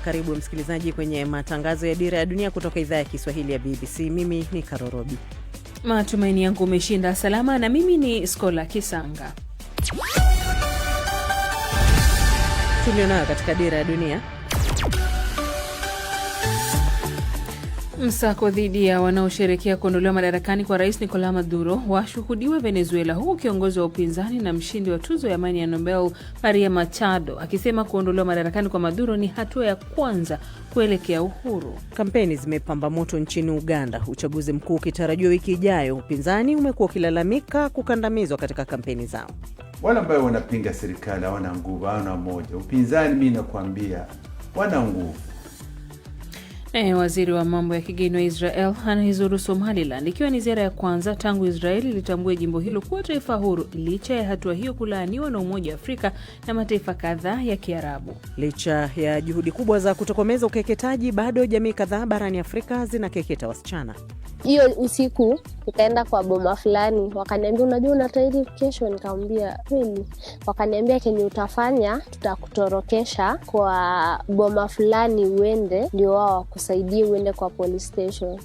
karibu msikilizaji kwenye matangazo ya Dira ya Dunia kutoka idhaa ya Kiswahili ya BBC. Mimi ni Karorobi. Matumaini yangu umeshinda salama, na mimi ni Skola Kisanga. Tulionayo katika Dira ya Dunia: msako dhidi ya wanaosherehekea kuondolewa madarakani kwa Rais Nicolas Maduro washuhudiwa Venezuela, huku kiongozi wa upinzani na mshindi wa tuzo ya amani ya Nobel Maria Machado akisema kuondolewa madarakani kwa Maduro ni hatua ya kwanza kuelekea uhuru. Kampeni zimepamba moto nchini Uganda, uchaguzi mkuu ukitarajiwa wiki ijayo. Upinzani umekuwa ukilalamika kukandamizwa katika kampeni zao. Wale ambao wanapinga serikali hawana nguvu, hawana moja. Upinzani, mimi nakwambia, wana nguvu. Waziri wa mambo ya kigeni wa Israel anaizuru Somaliland, ikiwa ni ziara ya kwanza tangu Israeli litambue jimbo hilo kuwa taifa huru, licha ya hatua hiyo kulaaniwa na Umoja wa Afrika na mataifa kadhaa ya Kiarabu. Licha ya juhudi kubwa za kutokomeza ukeketaji, bado jamii kadhaa barani Afrika zinakeketa wasichana. Hiyo usiku nikaenda kwa boma fulani, wakaniambia unajua unatahiri kesho. Nikamwambia kweli. Wakaniambia kenye utafanya, tutakutorokesha kwa boma fulani uende, ndio wao wakusaidie uende kwa police station.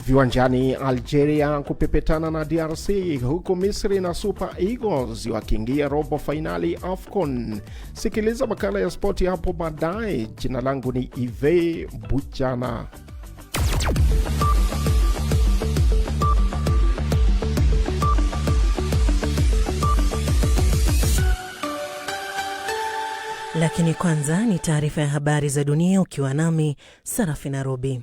Viwanjani, Algeria kupepetana na DRC, huku Misri na Super Eagles wakiingia robo finali AFCON. Sikiliza makala ya spoti hapo baadaye. Jina langu ni Ive Buchana. Lakini kwanza ni taarifa ya habari za dunia, ukiwa nami Sarafina Robi.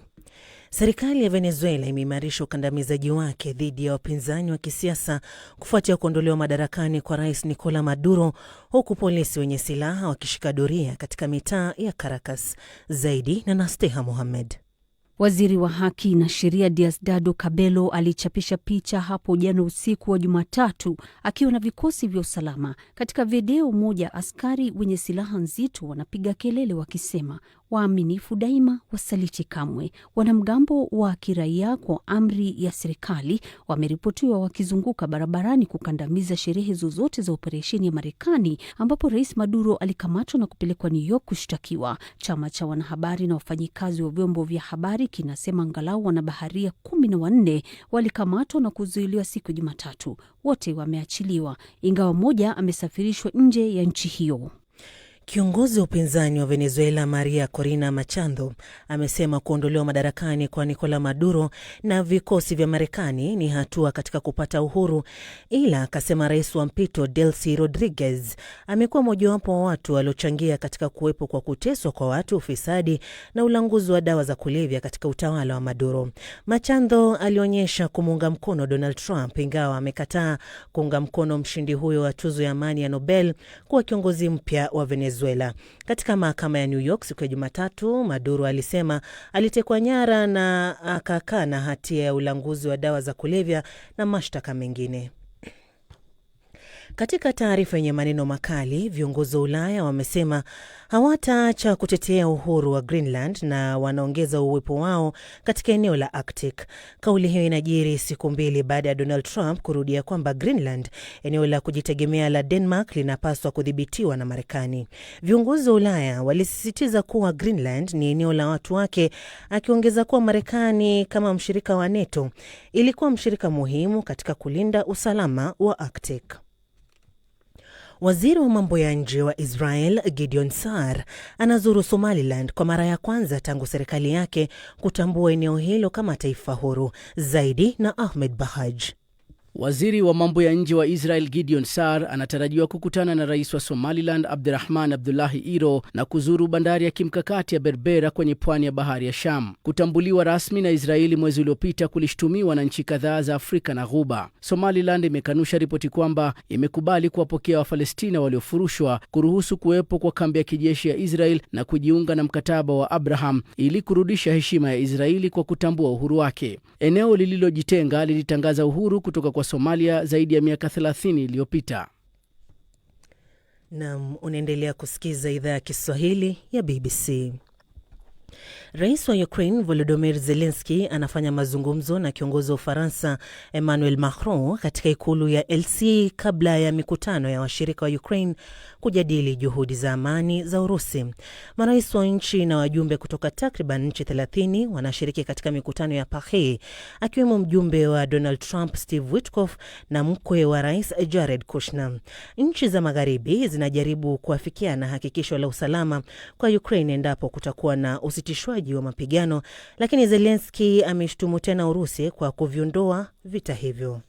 Serikali ya Venezuela imeimarisha ukandamizaji wake dhidi ya wapinzani wa kisiasa kufuatia kuondolewa madarakani kwa Rais Nicolas Maduro, huku polisi wenye silaha wakishika doria katika mitaa ya Caracas. Zaidi na Nasteha Mohamed. Waziri wa haki na sheria Diosdado Cabello alichapisha picha hapo jana usiku wa Jumatatu akiwa na vikosi vya usalama. Katika video moja, askari wenye silaha nzito wanapiga kelele wakisema, waaminifu daima, wasaliti kamwe. Wanamgambo wa kiraia kwa amri ya serikali wameripotiwa wakizunguka barabarani kukandamiza sherehe zozote za operesheni ya Marekani, ambapo Rais Maduro alikamatwa na kupelekwa New York kushtakiwa. Chama cha wanahabari na wafanyikazi wa vyombo vya habari kinasema angalau wanabaharia 14 walikamatwa na kuzuiliwa siku ya Jumatatu. Wote wameachiliwa, ingawa mmoja amesafirishwa nje ya nchi hiyo. Kiongozi wa upinzani wa Venezuela Maria Corina Machado amesema kuondolewa madarakani kwa Nicolas Maduro na vikosi vya Marekani ni hatua katika kupata uhuru, ila akasema rais wa mpito Delcy Rodriguez amekuwa mojawapo wa watu waliochangia katika kuwepo kwa kuteswa kwa watu, ufisadi na ulanguzi wa dawa za kulevya katika utawala wa Maduro. Machado alionyesha kumuunga mkono Donald Trump, ingawa amekataa kuunga mkono mshindi huyo wa tuzo ya amani ya Nobel kuwa kiongozi mpya wa Venezuela. Katika mahakama ya New York siku ya Jumatatu, Maduro alisema alitekwa nyara na akakana hatia ya ulanguzi wa dawa za kulevya na mashtaka mengine. Katika taarifa yenye maneno makali, viongozi wa Ulaya wamesema hawataacha kutetea uhuru wa Greenland na wanaongeza uwepo wao katika eneo la Arctic. Kauli hiyo inajiri siku mbili baada ya Donald Trump kurudia kwamba Greenland, eneo la kujitegemea la Denmark, linapaswa kudhibitiwa na Marekani. Viongozi wa Ulaya walisisitiza kuwa Greenland ni eneo la watu wake, akiongeza kuwa Marekani kama mshirika wa NATO ilikuwa mshirika muhimu katika kulinda usalama wa Arctic. Waziri wa mambo ya nje wa Israel Gideon Saar anazuru Somaliland kwa mara ya kwanza tangu serikali yake kutambua eneo hilo kama taifa huru. Zaidi na Ahmed Bahaj. Waziri wa mambo ya nje wa Israel Gideon Saar anatarajiwa kukutana na rais wa Somaliland Abdirahman Abdullahi Iro na kuzuru bandari ya kimkakati ya Berbera kwenye pwani ya bahari ya Sham. Kutambuliwa rasmi na Israeli mwezi uliopita kulishtumiwa na nchi kadhaa za Afrika na Ghuba. Somaliland imekanusha ripoti kwamba imekubali kuwapokea Wafalestina waliofurushwa, kuruhusu kuwepo kwa kambi ya kijeshi ya Israel na kujiunga na mkataba wa Abraham ili kurudisha heshima ya Israeli kwa kutambua uhuru wake. Eneo lililojitenga lilitangaza uhuru kutoka kwa Somalia zaidi ya miaka 30 iliyopita. Naam, unaendelea kusikiza idhaa ya Kiswahili ya BBC. Rais wa Ukraine Volodymyr Zelensky anafanya mazungumzo na kiongozi wa Ufaransa Emmanuel Macron katika ikulu ya Elysee kabla ya mikutano ya washirika wa Ukraine kujadili juhudi za amani za Urusi. Marais wa nchi na wajumbe kutoka takriban nchi 30 wanashiriki katika mikutano ya Paris, akiwemo mjumbe wa Donald Trump Steve Witkoff na mkwe wa rais Jared Kushner. Nchi za magharibi zinajaribu kuafikiana hakikisho la usalama kwa Ukraine endapo kutakuwa na usitishwaji wa mapigano, lakini Zelensky ameshtumu tena Urusi kwa kuviondoa vita hivyo.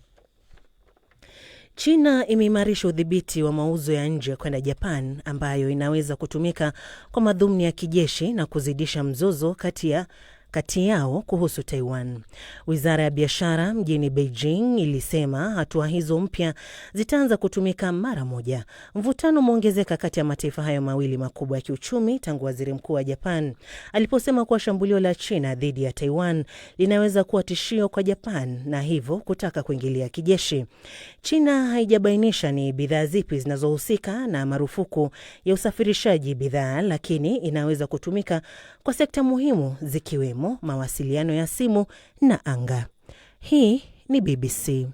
China imeimarisha udhibiti wa mauzo ya nje kwenda Japan, ambayo inaweza kutumika kwa madhumuni ya kijeshi na kuzidisha mzozo kati yao kuhusu Taiwan. Wizara ya biashara mjini Beijing ilisema hatua hizo mpya zitaanza kutumika mara moja. Mvutano umeongezeka kati ya mataifa hayo mawili makubwa ya kiuchumi tangu waziri mkuu wa Japan aliposema kuwa shambulio la China dhidi ya Taiwan linaweza kuwa tishio kwa Japan na hivyo kutaka kuingilia kijeshi. China haijabainisha ni bidhaa zipi zinazohusika na marufuku ya usafirishaji bidhaa, lakini inaweza kutumika kwa sekta muhimu zikiwemo mawasiliano ya simu na anga. Hii ni BBC.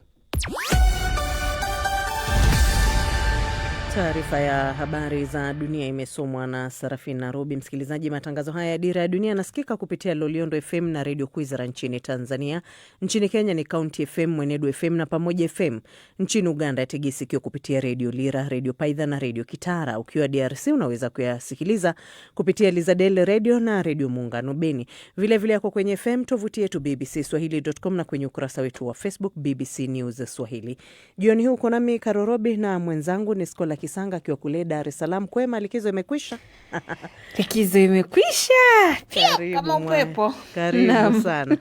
Taarifa ya habari za dunia imesomwa na Sarafina Robi. Msikilizaji, matangazo haya ya Dira ya Dunia nasikika kupitia Loliondo FM na Radio Kwizera nchini Tanzania. Nchini Kenya ni County FM, Mwenedu FM na Pamoja FM. Nchini Uganda Tegesi kio kupitia Radio Lira, Radio Paidha na Radio Kitara. Ukiwa DRC unaweza kuyasikiliza kupitia Lizadel Radio na Radio Muungano Beni. Vile vile yako kwenye FM, tovuti yetu bbcswahili.com na kwenye ukurasa wetu wa Facebook BBC News Swahili. Jioni hii uko nami Karorobi na mwenzangu ni Skola Kisanga akiwa kule Dar es Salaam. Kwema, likizo imekwisha? Likizo imekwisha. Pia kama upepo. Karibu sana.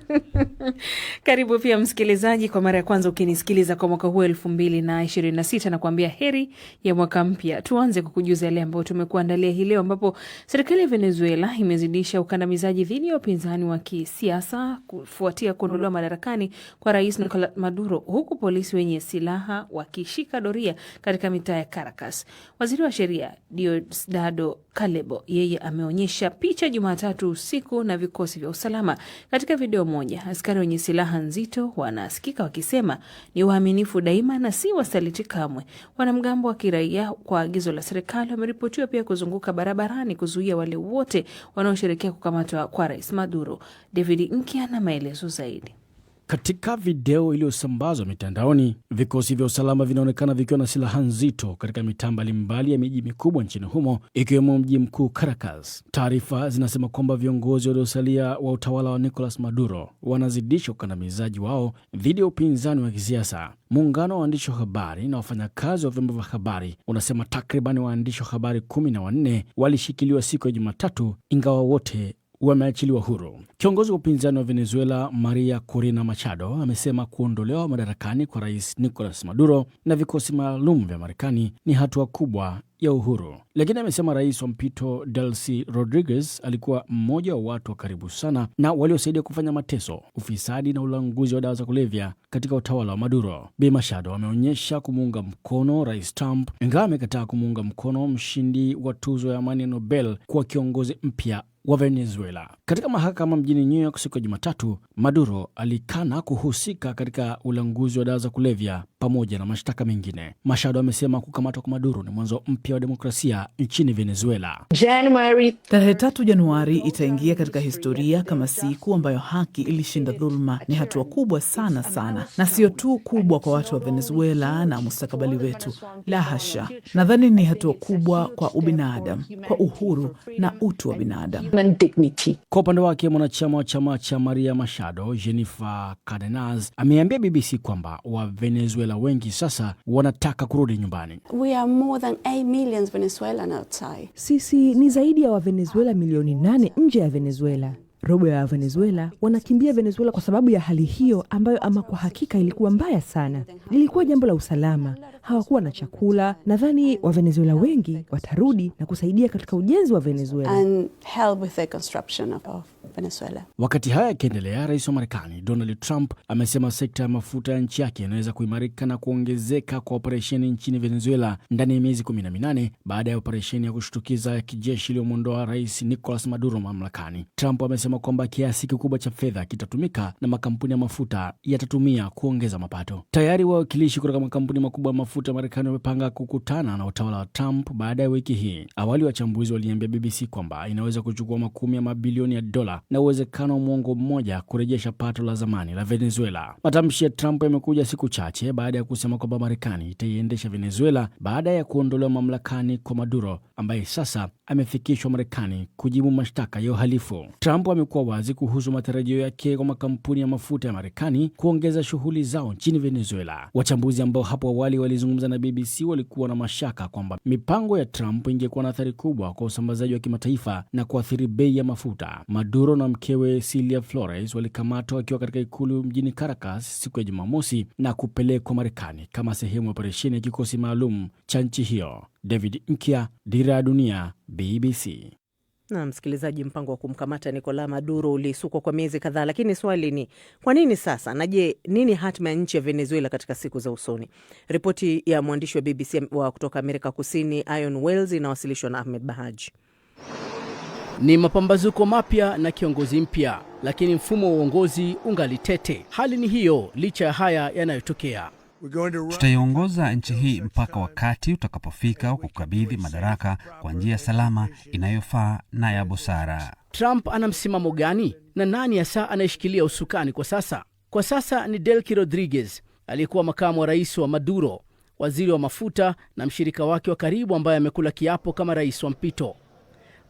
Karibu pia msikilizaji, kwa mara ya kwanza ukinisikiliza kwa mwaka huu 2026 na kuambia heri ya mwaka mpya. Tuanze kukujuza yale ambayo tumekuandalia hii leo, ambapo serikali ya Venezuela imezidisha ukandamizaji dhidi ya upinzani wa kisiasa kufuatia kuondolewa madarakani kwa Rais Nicolas Maduro, huku polisi wenye silaha wakishika doria katika mitaa ya Caracas. Waziri wa sheria Diosdado Cabello yeye ameonyesha picha Jumatatu usiku na vikosi vya usalama. Katika video moja, askari wenye silaha nzito wanasikika wakisema ni waaminifu daima na si wasaliti kamwe. Wanamgambo wa kiraia kwa agizo la serikali wameripotiwa pia kuzunguka barabarani kuzuia wale wote wanaosherehekea kukamatwa kwa Rais Maduro. David Nkia na maelezo zaidi. Katika video iliyosambazwa mitandaoni, vikosi vya usalama vinaonekana vikiwa na silaha nzito katika mitaa mbalimbali ya miji mikubwa nchini humo, ikiwemo mji mkuu Caracas. Taarifa zinasema kwamba viongozi waliosalia wa utawala wa Nicolas Maduro wanazidisha ukandamizaji wao dhidi ya upinzani wa kisiasa. Muungano wa waandishi wa habari na wafanyakazi wa vyombo vya habari unasema takriban waandishi wa habari 14 walishikiliwa siku ya Jumatatu, ingawa wote wameachiliwa huru. Kiongozi wa upinzani wa Venezuela Maria Corina Machado amesema kuondolewa madarakani kwa Rais Nicolas Maduro na vikosi maalum vya Marekani ni hatua kubwa ya uhuru. Lakini amesema rais wa mpito Delcy Rodriguez alikuwa mmoja wa watu wa karibu sana na waliosaidia kufanya mateso, ufisadi na ulanguzi wa dawa za kulevya katika utawala wa Maduro. Bi Machado ameonyesha kumuunga mkono Rais Trump, ingawa amekataa kumuunga mkono mshindi wa tuzo ya amani ya Nobel kuwa kiongozi mpya wa Venezuela. Katika mahakama mjini New York siku ya Jumatatu, Maduro alikana kuhusika katika ulanguzi wa dawa za kulevya pamoja na mashtaka mengine. Machado amesema kukamatwa kwa Maduro ni mwanzo mpya wa demokrasia nchini Venezuela. Tarehe 3 Januari itaingia katika historia kama siku ambayo haki ilishinda dhuluma. Ni hatua kubwa sana sana, na sio tu kubwa kwa watu wa Venezuela na mustakabali wetu. La hasha, nadhani ni hatua kubwa kwa ubinadamu, kwa uhuru na utu wa binadamu. Kwa upande wake, mwanachama wa chama cha Maria Machado, Jennifer Cardenas, ameambia BBC kwamba wa Venezuela wengi sasa wanataka kurudi nyumbani. We are more than 8 million Venezuelan outside. Sisi ni zaidi ya Wavenezuela milioni 8 nje ya Venezuela. Robo ya Venezuela wanakimbia Venezuela kwa sababu ya hali hiyo ambayo ama kwa hakika ilikuwa mbaya sana. Lilikuwa jambo la usalama, hawakuwa na chakula. Nadhani wa Venezuela wengi watarudi na kusaidia katika ujenzi wa Venezuela. And help with the construction of Venezuela. Wakati haya yakiendelea, rais wa Marekani Donald Trump amesema sekta ya mafuta ya nchi yake inaweza kuimarika na kuongezeka kwa operesheni nchini Venezuela ndani ya miezi 18 baada ya operesheni ya kushtukiza ya kijeshi iliyomwondoa Rais Nicolas Maduro mamlakani. Trump amesema kusema kwamba kiasi kikubwa cha fedha kitatumika na makampuni ya mafuta yatatumia kuongeza mapato. Tayari wawakilishi kutoka makampuni makubwa ya mafuta ya Marekani wamepanga kukutana na utawala wa Trump baada ya wiki hii. Awali wachambuzi waliambia BBC kwamba inaweza kuchukua makumi ya mabilioni ya dola na uwezekano wa mwongo mmoja kurejesha pato la zamani la Venezuela. Matamshi ya Trump yamekuja siku chache baada ya kusema kwamba Marekani itaiendesha Venezuela baada ya kuondolewa mamlakani kwa Maduro, ambaye sasa amefikishwa Marekani kujibu mashtaka ya uhalifu. Trump amekuwa wazi kuhusu matarajio yake kwa makampuni ya mafuta ya Marekani kuongeza shughuli zao nchini Venezuela. Wachambuzi ambao hapo awali walizungumza na BBC walikuwa na mashaka kwamba mipango ya Trump ingekuwa na athari kubwa kwa usambazaji wa kimataifa na kuathiri bei ya mafuta. Maduro na mkewe Cilia Flores walikamatwa wakiwa katika ikulu mjini Caracas siku ya Jumamosi na kupelekwa Marekani kama sehemu ya operesheni ya kikosi maalum cha nchi hiyo. David Nkia, Dira ya Dunia, BBC. Na msikilizaji, mpango wa kumkamata Nicolas Maduro ulisukwa kwa miezi kadhaa, lakini swali ni kwa nini sasa? Na je, nini hatima ya nchi ya Venezuela katika siku za usoni? Ripoti ya mwandishi wa BBC wa kutoka Amerika Kusini Ian Wells inawasilishwa na Ahmed Bahaj. Ni mapambazuko mapya na kiongozi mpya, lakini mfumo wa uongozi ungali tete. Hali ni hiyo licha ya haya yanayotokea. Tutaiongoza nchi hii mpaka wakati utakapofika kukabidhi madaraka kwa njia salama, inayofaa na ya busara. Trump ana msimamo gani na nani hasa anayeshikilia usukani kwa sasa? Kwa sasa ni Delcy Rodriguez, aliyekuwa makamu wa rais wa Maduro, waziri wa mafuta na mshirika wake wa karibu ambaye amekula kiapo kama rais wa mpito.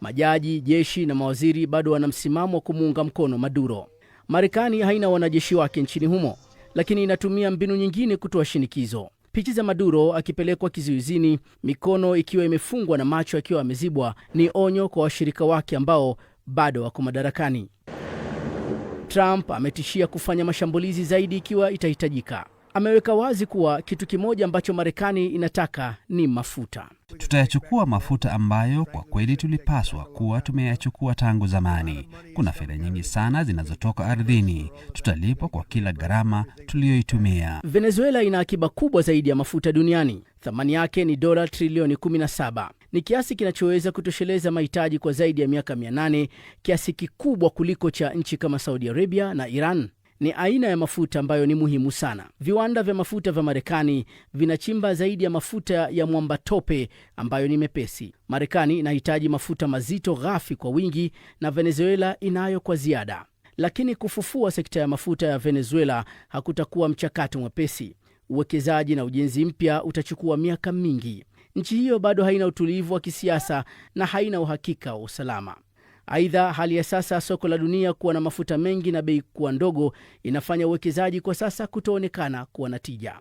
Majaji, jeshi na mawaziri bado wana msimamo wa kumuunga mkono Maduro. Marekani haina wanajeshi wake nchini humo, lakini inatumia mbinu nyingine kutoa shinikizo. Picha za Maduro akipelekwa kizuizini, mikono ikiwa imefungwa na macho akiwa amezibwa, ni onyo kwa washirika wake ambao bado wako madarakani. Trump ametishia kufanya mashambulizi zaidi ikiwa itahitajika. Ameweka wazi kuwa kitu kimoja ambacho Marekani inataka ni mafuta. Tutayachukua mafuta ambayo kwa kweli tulipaswa kuwa tumeyachukua tangu zamani. Kuna fedha nyingi sana zinazotoka ardhini. Tutalipwa kwa kila gharama tuliyoitumia. Venezuela ina akiba kubwa zaidi ya mafuta duniani. Thamani yake ni dola trilioni 17. Ni kiasi kinachoweza kutosheleza mahitaji kwa zaidi ya miaka 800, kiasi kikubwa kuliko cha nchi kama Saudi Arabia na Iran. Ni aina ya mafuta ambayo ni muhimu sana. Viwanda vya mafuta vya Marekani vinachimba zaidi ya mafuta ya mwamba tope ambayo ni mepesi. Marekani inahitaji mafuta mazito ghafi kwa wingi na Venezuela inayo kwa ziada. Lakini kufufua sekta ya mafuta ya Venezuela hakutakuwa mchakato mwepesi. Uwekezaji na ujenzi mpya utachukua miaka mingi. Nchi hiyo bado haina utulivu wa kisiasa na haina uhakika wa usalama. Aidha, hali ya sasa ya soko la dunia kuwa na mafuta mengi na bei kuwa ndogo inafanya uwekezaji kwa sasa kutoonekana kuwa na tija.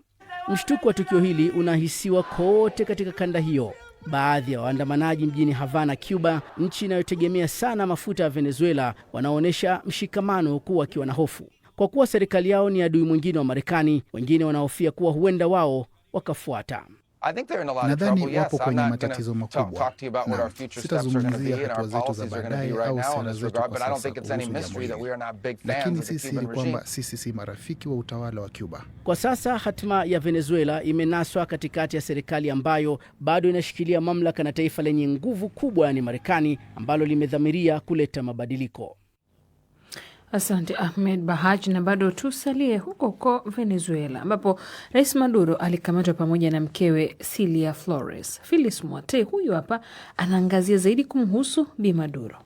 Mshtuko wa tukio hili unahisiwa kote katika kanda hiyo. Baadhi ya waandamanaji mjini Havana, Cuba, nchi inayotegemea sana mafuta ya Venezuela, wanaonyesha mshikamano huku wakiwa na hofu. Kwa kuwa serikali yao ni adui mwingine wa Marekani, wengine wanahofia kuwa huenda wao wakafuata. Nadhani wapo kwenye matatizo makubwa. Sitazungumzia hatua zetu za baadaye au sera zetu kwa sasa kuhusu jambo hili. Lakini sisi ni kwamba sisi si marafiki wa utawala wa Cuba. Kwa sasa hatima ya Venezuela imenaswa katikati ya serikali ambayo bado inashikilia mamlaka na taifa lenye nguvu kubwa, yani Marekani, ambalo limedhamiria kuleta mabadiliko. Asante Ahmed Bahaj. Na bado tusalie huko Venezuela ambapo Rais Maduro alikamatwa pamoja na mkewe Cilia Flores. Phyllis Mwate huyu hapa anaangazia zaidi kumhusu Bi Maduro.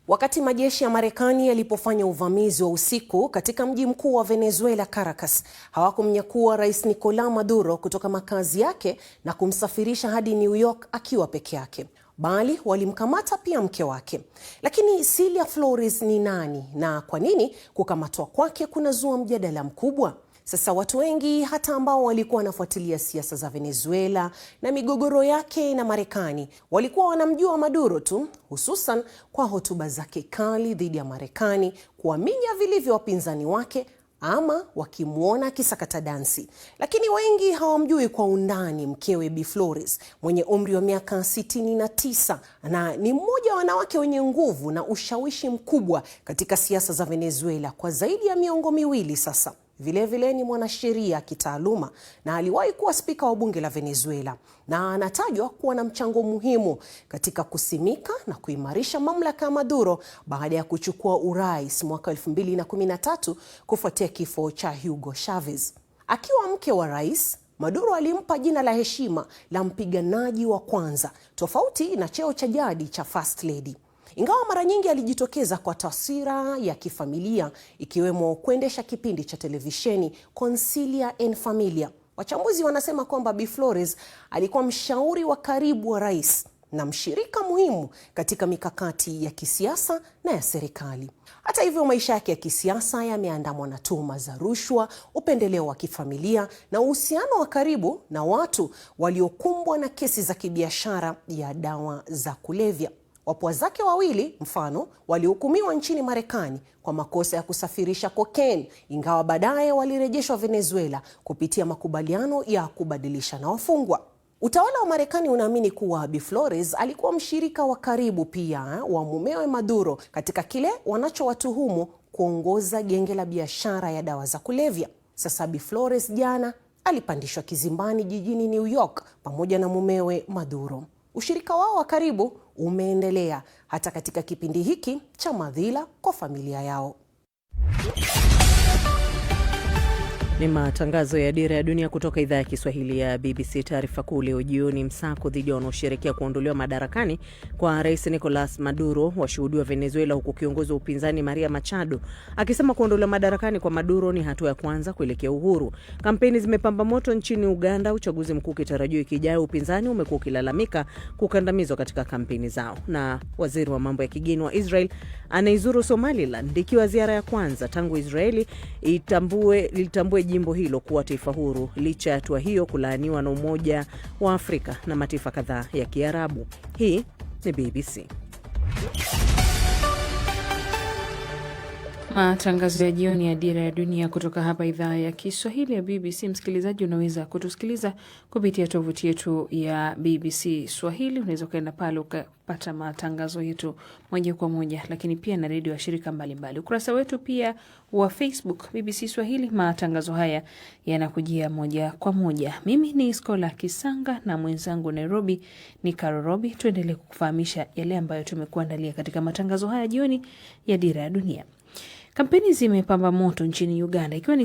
Wakati majeshi ya Marekani yalipofanya uvamizi wa usiku katika mji mkuu wa Venezuela, Caracas, hawakumnyakua Rais Nicolas Maduro kutoka makazi yake na kumsafirisha hadi New York akiwa peke yake, bali walimkamata pia mke wake. Lakini Cilia Flores ni nani na kwa nini kukamatwa kwake kunazua mjadala mkubwa? Sasa watu wengi hata ambao walikuwa wanafuatilia siasa za Venezuela na migogoro yake na Marekani walikuwa wanamjua Maduro tu, hususan kwa hotuba zake kali dhidi ya Marekani, kuwaminya vilivyo wapinzani wake ama wakimwona kisakata dansi. Lakini wengi hawamjui kwa undani mkewe Bi Flores mwenye umri wa miaka 69 na ni mmoja wa wanawake wenye nguvu na ushawishi mkubwa katika siasa za Venezuela kwa zaidi ya miongo miwili sasa. Vilevile ni mwanasheria kitaaluma na aliwahi kuwa spika wa bunge la Venezuela, na anatajwa kuwa na mchango muhimu katika kusimika na kuimarisha mamlaka ya Maduro baada ya kuchukua urais mwaka 2013 kufuatia kifo cha Hugo Chavez. Akiwa mke wa rais, Maduro alimpa jina la heshima la mpiganaji wa kwanza, tofauti na cheo cha jadi cha First Lady. Ingawa mara nyingi alijitokeza kwa taswira ya kifamilia, ikiwemo kuendesha kipindi cha televisheni Concilia en Familia, wachambuzi wanasema kwamba Bi Flores alikuwa mshauri wa karibu wa rais na mshirika muhimu katika mikakati ya kisiasa na ya serikali. Hata hivyo, maisha yake ya kisiasa yameandamwa na tuhuma za rushwa, upendeleo wa kifamilia na uhusiano wa karibu na watu waliokumbwa na kesi za kibiashara ya dawa za kulevya. Wapwa zake wawili mfano walihukumiwa nchini Marekani kwa makosa ya kusafirisha cocaine, ingawa baadaye walirejeshwa Venezuela kupitia makubaliano ya kubadilishana wafungwa. Utawala wa Marekani unaamini kuwa Bi Flores alikuwa mshirika wa karibu pia wa mumewe Maduro katika kile wanachowatuhumu kuongoza genge la biashara ya dawa za kulevya. Sasa Bi Flores jana alipandishwa kizimbani jijini New York pamoja na mumewe Maduro. Ushirika wao wa karibu umeendelea hata katika kipindi hiki cha madhila kwa familia yao. Ni matangazo ya Dira ya Dunia kutoka idhaa ya Kiswahili ya BBC. Taarifa kuu leo jioni: msako dhidi ya wanaosherehekea kuondolewa madarakani kwa Rais Nicolas Maduro washuhudiwa Venezuela, huku kiongozi wa upinzani Maria Machado akisema kuondolewa madarakani kwa Maduro ni hatua ya kwanza kuelekea uhuru. Kampeni zimepamba moto nchini Uganda, uchaguzi mkuu ukitarajiwa wiki ijayo. Upinzani umekuwa ukilalamika kukandamizwa katika kampeni zao. Na waziri wa mambo ya kigeni wa Israel anaizuru Somaliland, ikiwa ziara ya kwanza tangu Israeli litambue jimbo hilo kuwa taifa huru, licha ya hatua hiyo kulaaniwa na Umoja wa Afrika na mataifa kadhaa ya Kiarabu. Hii ni BBC. Matangazo ya jioni ya Dira ya Dunia kutoka hapa idhaa ya Kiswahili ya BBC. Msikilizaji, unaweza kutusikiliza kupitia tovuti yetu ya BBC Swahili. Unaweza ukaenda pale ukapata matangazo yetu moja kwa moja, lakini pia na redio ya shirika mbalimbali. Ukurasa wetu pia wa Facebook BBC Swahili, matangazo haya yanakujia moja kwa moja. Mimi ni Skola Kisanga na mwenzangu Nairobi ni Karo Robi. Tuendelee kukufahamisha yale ambayo tumekuandalia katika matangazo haya jioni ya Dira ya Dunia. Kampeni zimepamba moto nchini Uganda, ikiwa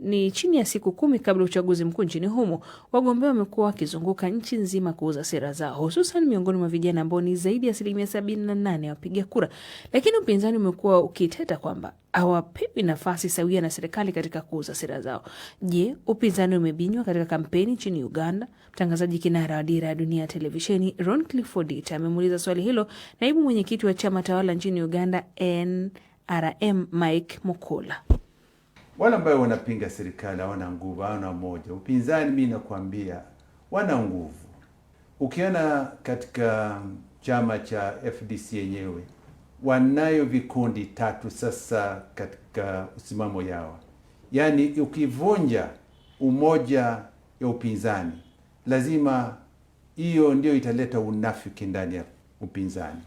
ni chini ya siku 10 kabla uchaguzi mkuu nchini humo. Wagombea wamekuwa wakizunguka nchi nzima kuuza sera zao, hususan miongoni mwa vijana ambao ni zaidi ya 78% ya wapiga kura. Lakini upinzani umekuwa ukiteta kwamba hawapewi nafasi sawia na serikali katika kuuza sera zao. Je, upinzani umebinywa katika kampeni nchini Uganda? Mtangazaji kinara wa Dira ya Dunia televisheni Ron Clifford amemuuliza swali hilo naibu mwenyekiti wa chama tawala nchini Uganda NRM Mike Mukola. Wale ambao wanapinga serikali hawana nguvu, hawana moja. Upinzani mimi nakwambia wana nguvu. Ukiona katika chama cha FDC yenyewe wanayo vikundi 3 sasa katika usimamo yao. Yaani ukivunja umoja ya upinzani, lazima hiyo ndio italeta unafiki ndani ya upinzani.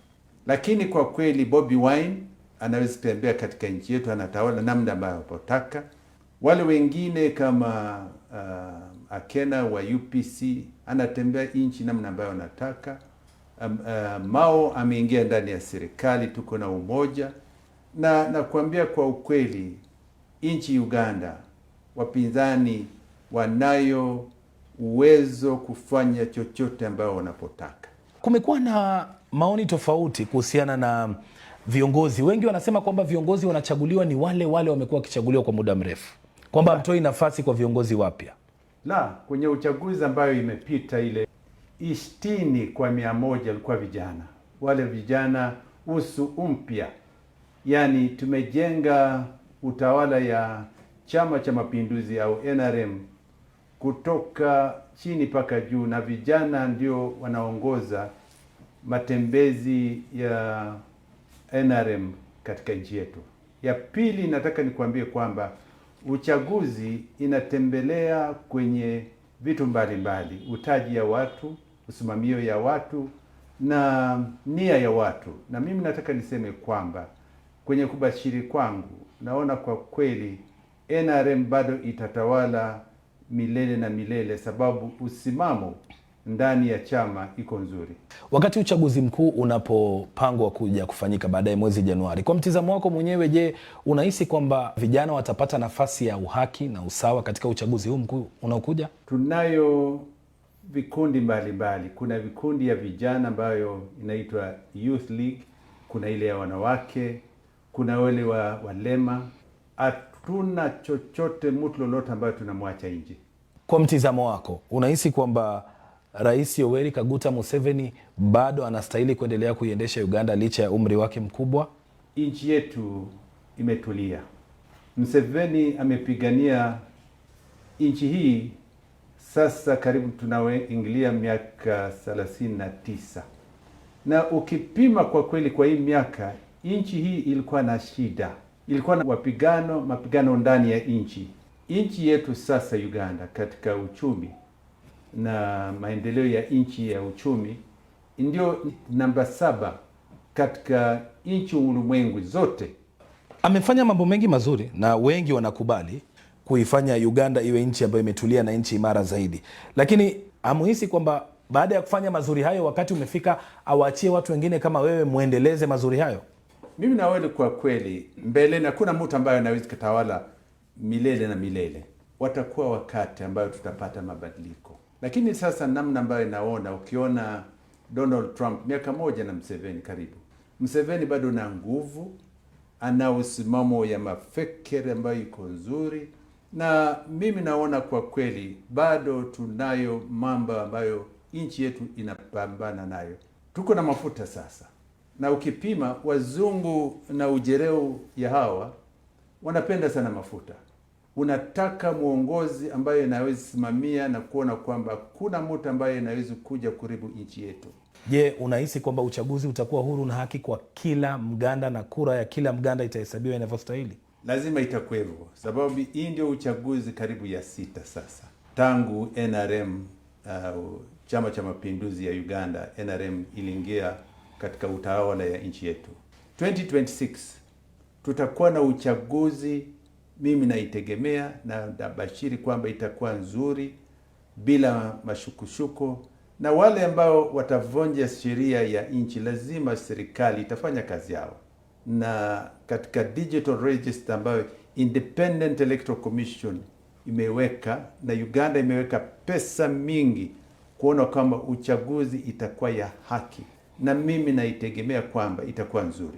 Lakini kwa kweli Bobi Wine anaweza kutembea katika nchi yetu, anatawala namna ambayo anapotaka. Wale wengine kama Akena wa UPC anatembea nchi namna ambayo anataka. Mao ameingia ndani ya serikali, tuko na umoja. Na nakwambia kwa ukweli, nchi Uganda wapinzani wanayo uwezo kufanya chochote ambayo wanapotaka. Kumekuwa na maoni tofauti kuhusiana na viongozi. Wengi wanasema kwamba viongozi wanachaguliwa ni wale wamekuwa wakichaguliwa kwa muda mrefu, kwamba mtoi nafasi kwa viongozi wapya. La, kwenye uchaguzi ambayo imepita ile 60 kwa 100 walikuwa vijana. Wale vijana usu mpya. Yaani tumejenga utawala ya Chama cha Mapinduzi au NRM kutoka chini paka juu, na vijana ndio wanaongoza matembezi ya NRM katika nchi yetu. Ya pili, nataka nikwambie kwamba uchaguzi inatembelea kwenye vitu mbalimbali, utaji ya watu, usimamio ya watu na nia ya watu. Na mimi nataka niseme kwamba kwenye kubashiri kwangu naona kwa kweli NRM bado itatawala milele na milele, sababu usimamo ndani ya chama iko nzuri. Wakati uchaguzi mkuu unapopangwa kuja kufanyika baadaye mwezi Januari, kwa mtizamo wako mwenyewe, je, unahisi kwamba vijana watapata nafasi ya uhaki na usawa katika uchaguzi huu mkuu unaokuja? Tunayo vikundi mbalimbali. Kuna vikundi ya vijana ambayo inaitwa Youth League, kuna ile ya wanawake, kuna wale wa walema. Hatuna chochote mtu lolote ambayo tunamwacha nje. Kwa mtizamo wako, unahisi kwamba Rais Yoweri Kaguta Museveni bado anastahili kuendelea kuiendesha Uganda licha ya umri wake mkubwa? Nchi yetu imetulia. Museveni amepigania nchi hii sasa karibu tunaingilia miaka 39. Na ukipima kwa kweli kwa hii miaka, nchi hii ilikuwa na shida. Ilikuwa na mapigano ndani ya nchi. Nchi yetu sasa Uganda katika uchumi na maendeleo ya nchi ya uchumi ndio namba 7 katika nchi ulimwengu zote. Amefanya mambo mengi mazuri na wengi wanakubali kuifanya Uganda iwe nchi ambayo imetulia na nchi imara zaidi. Lakini amuhisi kwamba baada ya kufanya mazuri hayo, wakati umefika awaachie watu wengine kama wewe muendeleze mazuri hayo? Mimi na wewe kwa kweli mbele, na kuna mtu ambaye anaweza kutawala milele na milele. Watakuwa wakati ambayo tutapata mabadiliko. Lakini sasa namna ambayo naona, ukiona Donald Trump miaka 1 na Museveni karibu. Museveni bado na nguvu, ana usimamo ya mafikiri ambayo iko nzuri, na mimi naona kwa kweli bado tunayo mambo ambayo nchi yetu inapambana nayo. Tuko na mafuta sasa. Na ukipima wazungu na ujereu ya hawa wanapenda sana mafuta. Unataka muongozi ambaye anaweza simamia na kuona kwamba kuna mtu ambaye anaweza kuja karibu nchi yetu. Je, unahisi kwamba uchaguzi utakuwa huru na haki kwa kila Mganda na kura ya kila Mganda itahesabiwa inavyostahili? Lazima itakuwa hivyo, sababu hii ndio uchaguzi karibu ya 6 sasa. Tangu NRM, Chama cha Mapinduzi ya Uganda, NRM iliingia katika utawala ya nchi yetu. 2026 tutakuwa na uchaguzi, mimi naitegemea na nabashiri kwamba itakuwa nzuri bila mashukushuko, na wale ambao watavunja sheria ya nchi lazima serikali itafanya kazi yao. Na katika digital register ambayo Independent Electoral Commission imeweka na Uganda imeweka pesa mingi kuona kwamba uchaguzi itakuwa ya haki, na mimi naitegemea kwamba itakuwa nzuri.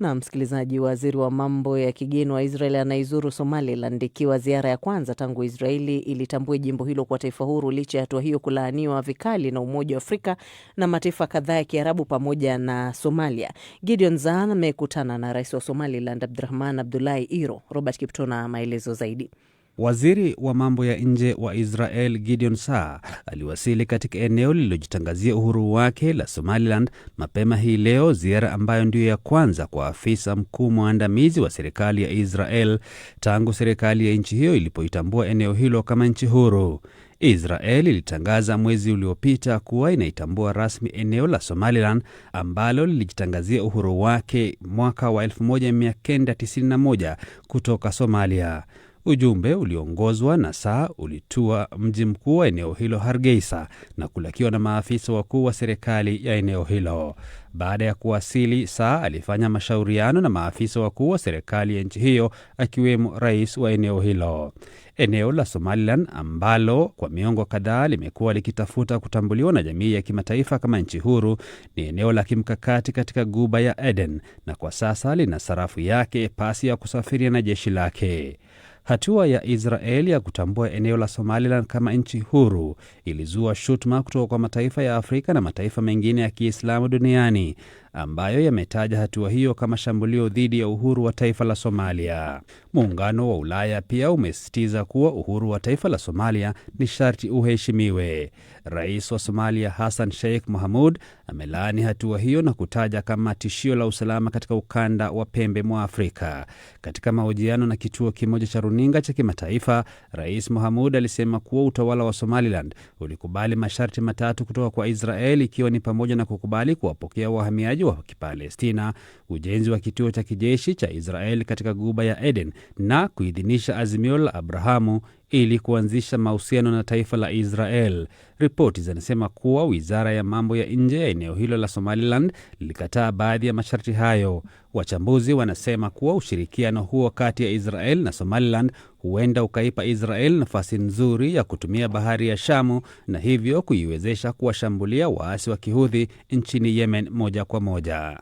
Na msikilizaji, waziri wa mambo ya kigeni wa Israeli anaizuru Somaliland ikiwa ziara ya kwanza tangu Israeli ilitambue jimbo hilo kwa taifa huru, licha ya hatua hiyo kulaaniwa vikali na Umoja wa Afrika na mataifa kadhaa ya Kiarabu pamoja na Somalia. Gideon Zahn amekutana na rais wa Somaliland Abdirahman Abdullahi Iro. Robert Kipto na maelezo zaidi. Waziri wa mambo ya nje wa Israel Gideon Saar aliwasili katika eneo lililojitangazia uhuru wake la Somaliland mapema hii leo, ziara ambayo ndiyo ya kwanza kwa afisa mkuu mwandamizi wa serikali ya Israel tangu serikali ya nchi hiyo ilipoitambua eneo hilo kama nchi huru. Israel ilitangaza mwezi uliopita kuwa inaitambua rasmi eneo la Somaliland ambalo lilijitangazia uhuru wake mwaka wa 1991 kutoka Somalia. Ujumbe uliongozwa na Saar ulitua mji mkuu wa eneo hilo Hargeisa na kulakiwa na maafisa wakuu wa serikali ya eneo hilo. Baada ya kuwasili, Saar alifanya mashauriano na maafisa wakuu wa serikali ya nchi hiyo akiwemo rais wa eneo hilo. Eneo la Somaliland ambalo kwa miongo kadhaa limekuwa likitafuta kutambuliwa na jamii ya kimataifa kama nchi huru, ni eneo la kimkakati katika Ghuba ya Aden na kwa sasa lina sarafu yake, pasi ya kusafiria na jeshi lake. Hatua ya Israeli ya kutambua eneo la Somaliland kama nchi huru ilizua shutuma kutoka kwa mataifa ya Afrika na mataifa mengine ya Kiislamu duniani ambayo yametaja hatua hiyo kama shambulio dhidi ya uhuru wa taifa la Somalia. Muungano wa Ulaya pia umesisitiza kuwa uhuru wa taifa la Somalia ni sharti uheshimiwe. Rais wa Somalia Hassan Sheikh Mohamud amelaani hatua hiyo na kutaja kama tishio la usalama katika ukanda wa pembe mwa Afrika. Katika mahojiano na kituo kimoja cha runinga cha kimataifa, Rais Mohamud alisema kuwa utawala wa Somaliland ulikubali masharti matatu kutoka kwa Israeli, ikiwa ni pamoja na kukubali kuwapokea wahamiaji wa Kipalestina, ujenzi wa kituo cha kijeshi cha Israel katika Ghuba ya Eden na kuidhinisha azimio la Abrahamu ili kuanzisha mahusiano na taifa la Israel. Ripoti zinasema kuwa wizara ya mambo ya nje ya eneo hilo la Somaliland lilikataa baadhi ya masharti hayo. Wachambuzi wanasema kuwa ushirikiano huo kati ya Israel na Somaliland huenda ukaipa Israel nafasi nzuri ya kutumia bahari ya Shamu na hivyo kuiwezesha kuwashambulia waasi wa Kihudhi nchini Yemen moja kwa moja.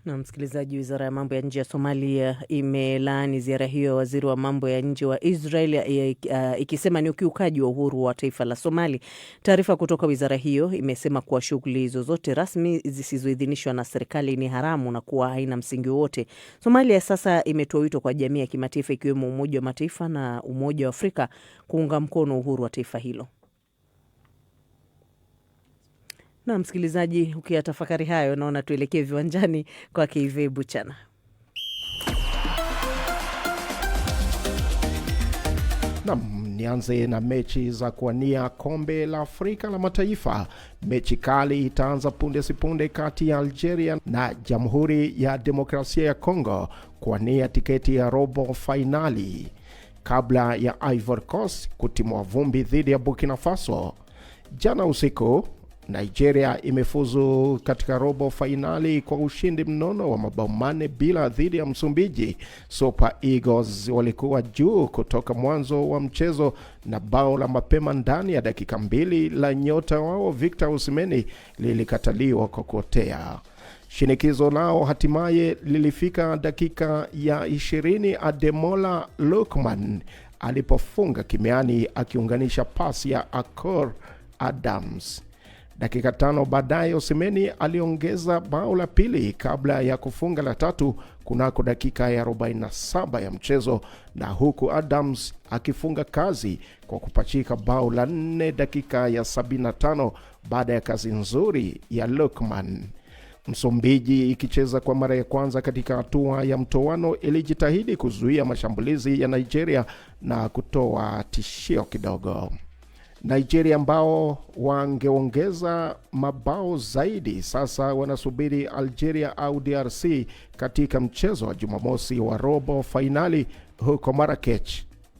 Na msikilizaji, wizara ya mambo ya nje ya Somalia imelaani ziara hiyo ya waziri wa mambo ya nje wa Israel ikisema ni ukiukaji wa uhuru wa taifa la Somali. Taarifa kutoka wizara hiyo imesema kuwa shughuli zozote rasmi zisizoidhinishwa na serikali ni haramu na kuwa haina msingi wote. Somalia sasa imetoa wito kwa jamii ya kimataifa ikiwemo Umoja wa Mataifa na Umoja wa Afrika kuunga mkono uhuru wa taifa hilo. Na msikilizaji, ukiyatafakari hayo, naona tuelekee viwanjani kwa Kive Buchana. Nianze na mechi za kuwania kombe la Afrika la mataifa. Mechi kali itaanza punde sipunde kati ya Algeria na Jamhuri ya Demokrasia ya Kongo kuwania tiketi ya robo finali kabla ya Ivory Coast kutimua vumbi dhidi ya Burkina Faso. Jana usiku Nigeria imefuzu katika robo finali kwa ushindi mnono wa mabao 4 bila dhidi ya Msumbiji. Super Eagles walikuwa juu kutoka mwanzo wa mchezo na bao la mapema ndani ya dakika 2 la nyota wao Victor Osimhen lilikataliwa kwa kuotea. Shinikizo lao hatimaye lilifika dakika ya 20 Ademola Lookman alipofunga kimiani akiunganisha pasi ya Akor Adams. Dakika 5 baadaye Osimhen aliongeza bao la pili kabla ya kufunga la tatu kunako dakika ya 47 ya mchezo, na huku Adams akifunga kazi kwa kupachika bao la 4 dakika ya 75 baada ya kazi nzuri ya Lookman. Msumbiji ikicheza kwa mara ya kwanza katika hatua ya mtoano ilijitahidi kuzuia mashambulizi ya Nigeria na kutoa tishio kidogo. Nigeria ambao wangeongeza mabao zaidi sasa wanasubiri Algeria au DRC katika mchezo wa Jumamosi wa robo finali huko Marrakech.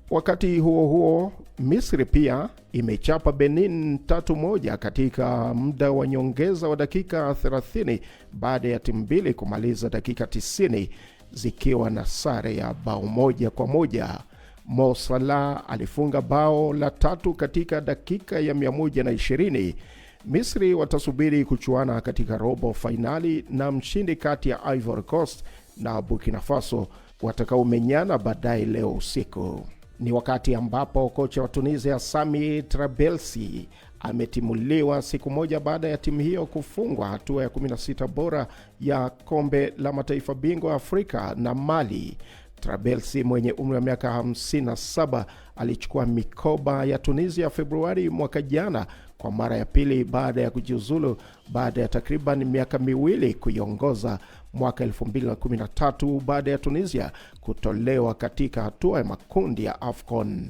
Wakati huo huo, Misri pia imechapa Benin 3-1 katika muda wa nyongeza wa dakika 30 baada ya timu mbili kumaliza dakika 90 zikiwa na sare ya bao 1-1. Mo Salah alifunga bao la 3 katika dakika ya 120. Misri watasubiri kuchuana katika robo finali na mshindi kati ya Ivory Coast na Burkina Faso watakaomenyana baadaye leo usiku. Ni wakati ambapo kocha wa Tunisia Sami Trabelsi ametimuliwa siku moja baada ya timu hiyo kufungwa hatua ya 16 bora ya kombe la mataifa bingwa Afrika na Mali. Trabelsi mwenye umri wa miaka 57 alichukua mikoba ya Tunisia Februari mwaka jana kwa mara ya pili baada ya kujiuzulu baada ya takriban miaka miwili kuiongoza mwaka 2013 baada ya Tunisia kutolewa katika hatua ya makundi ya AFCON.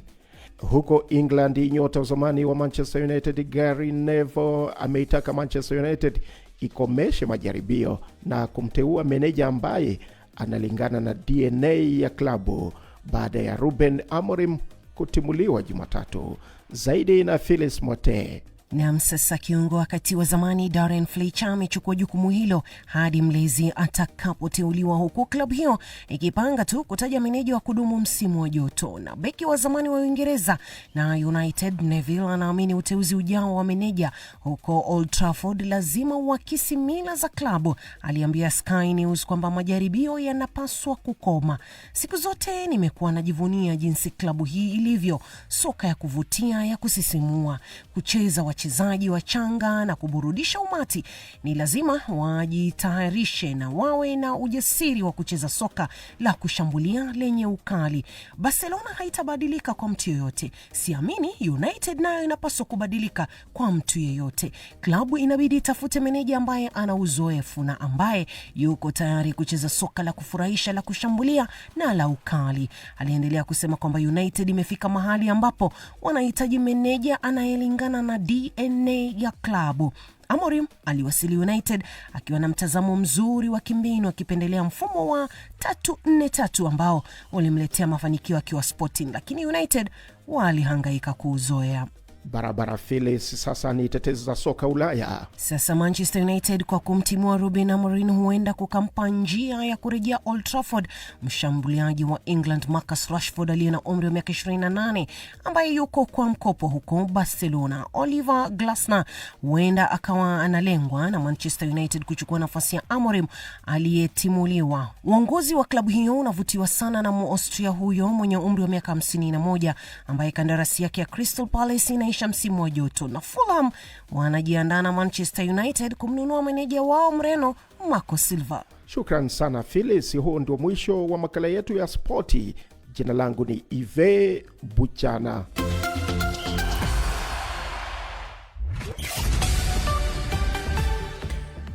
Huko England, nyota wa zamani wa Manchester United Gary Neville ameitaka Manchester United ikomeshe majaribio na kumteua meneja ambaye analingana na DNA ya klabu baada ya Ruben Amorim kutimuliwa Jumatatu. Zaidi na Phyllis Mote. Na sasa kiungo wakati wa zamani Darren Fletcher amechukua jukumu hilo hadi mlezi atakapoteuliwa, huku klabu hiyo ikipanga tu kutaja meneja wa kudumu msimu wa joto. Na beki wa zamani wa Uingereza na United Neville anaamini uteuzi ujao wa meneja huko Old Trafford lazima uakisi mila za klabu. Aliambia Sky News kwamba majaribio yanapaswa kukoma. Siku zote nimekuwa najivunia jinsi klabu hii ilivyo, soka ya kuvutia, ya kusisimua, kucheza wachezaji wachanga na kuburudisha umati. Ni lazima wajitayarishe na wawe na ujasiri wa kucheza soka la kushambulia lenye ukali. Barcelona haitabadilika kwa mtu yeyote. Siamini United nayo inapaswa kubadilika kwa mtu yeyote. Klabu inabidi itafute meneja ambaye ana uzoefu na ambaye yuko tayari kucheza soka la kufurahisha, la kushambulia na la ukali. Aliendelea kusema kwamba United imefika mahali ambapo wanahitaji meneja anayelingana na DNA DNA ya klabu. Amorim aliwasili United akiwa na mtazamo mzuri wa kimbinu, akipendelea mfumo wa 3-4-3 ambao ulimletea mafanikio akiwa Sporting, lakini United walihangaika kuuzoea. Barabara Phyllis, sasa ni tetezi za soka Ulaya. Sasa Manchester United kwa kumtimua Ruben Amorim huenda kukampa njia ya kurejea Old Trafford mshambuliaji wa England Marcus Rashford aliye na umri wa miaka 28 ambaye yuko kwa mkopo huko Barcelona. Oliver Glasner huenda akawa analengwa na Manchester United kuchukua nafasi ya Amorim aliyetimuliwa. Uongozi wa klabu hiyo unavutiwa sana na Muaustria huyo mwenye umri wa miaka 51 ambaye kandarasi yake ya Crystal Palace inaisha msimu wa joto, na Fulham wanajiandaa na Manchester United kumnunua meneja wao Mreno Marco Silva. Shukran sana Phyllis. Huo ndio mwisho wa makala yetu ya spoti. Jina langu ni Ive Buchana.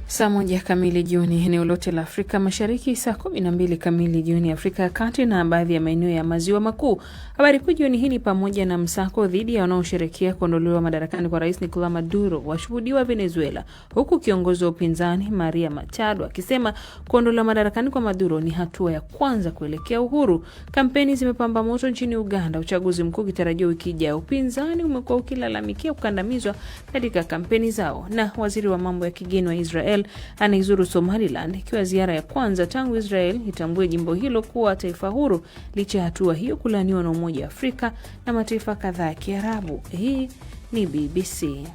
Saa 1 kamili jioni eneo lote la Afrika Mashariki, saa 12 kamili jioni Afrika ya Kati na baadhi ya maeneo ya Maziwa Makuu. Habari kuu jioni hii ni pamoja na msako dhidi ya wanaosherehekea kuondolewa madarakani kwa Rais Nicolas Maduro washuhudiwa Venezuela, huku kiongozi wa upinzani Maria Machado akisema kuondolewa madarakani kwa Maduro ni hatua ya kwanza kuelekea uhuru. Kampeni zimepamba moto nchini Uganda, uchaguzi mkuu ukitarajiwa wiki ijayo. Upinzani umekuwa ukilalamikia kukandamizwa katika kampeni zao, na waziri wa mambo ya kigeni wa Israel anaizuru Somaliland ikiwa ziara ya kwanza tangu Israel itambue jimbo hilo kuwa taifa huru, licha ya hatua hiyo kulaaniwa na Umoja wa Afrika na mataifa kadhaa ya Kiarabu. Hii ni BBC.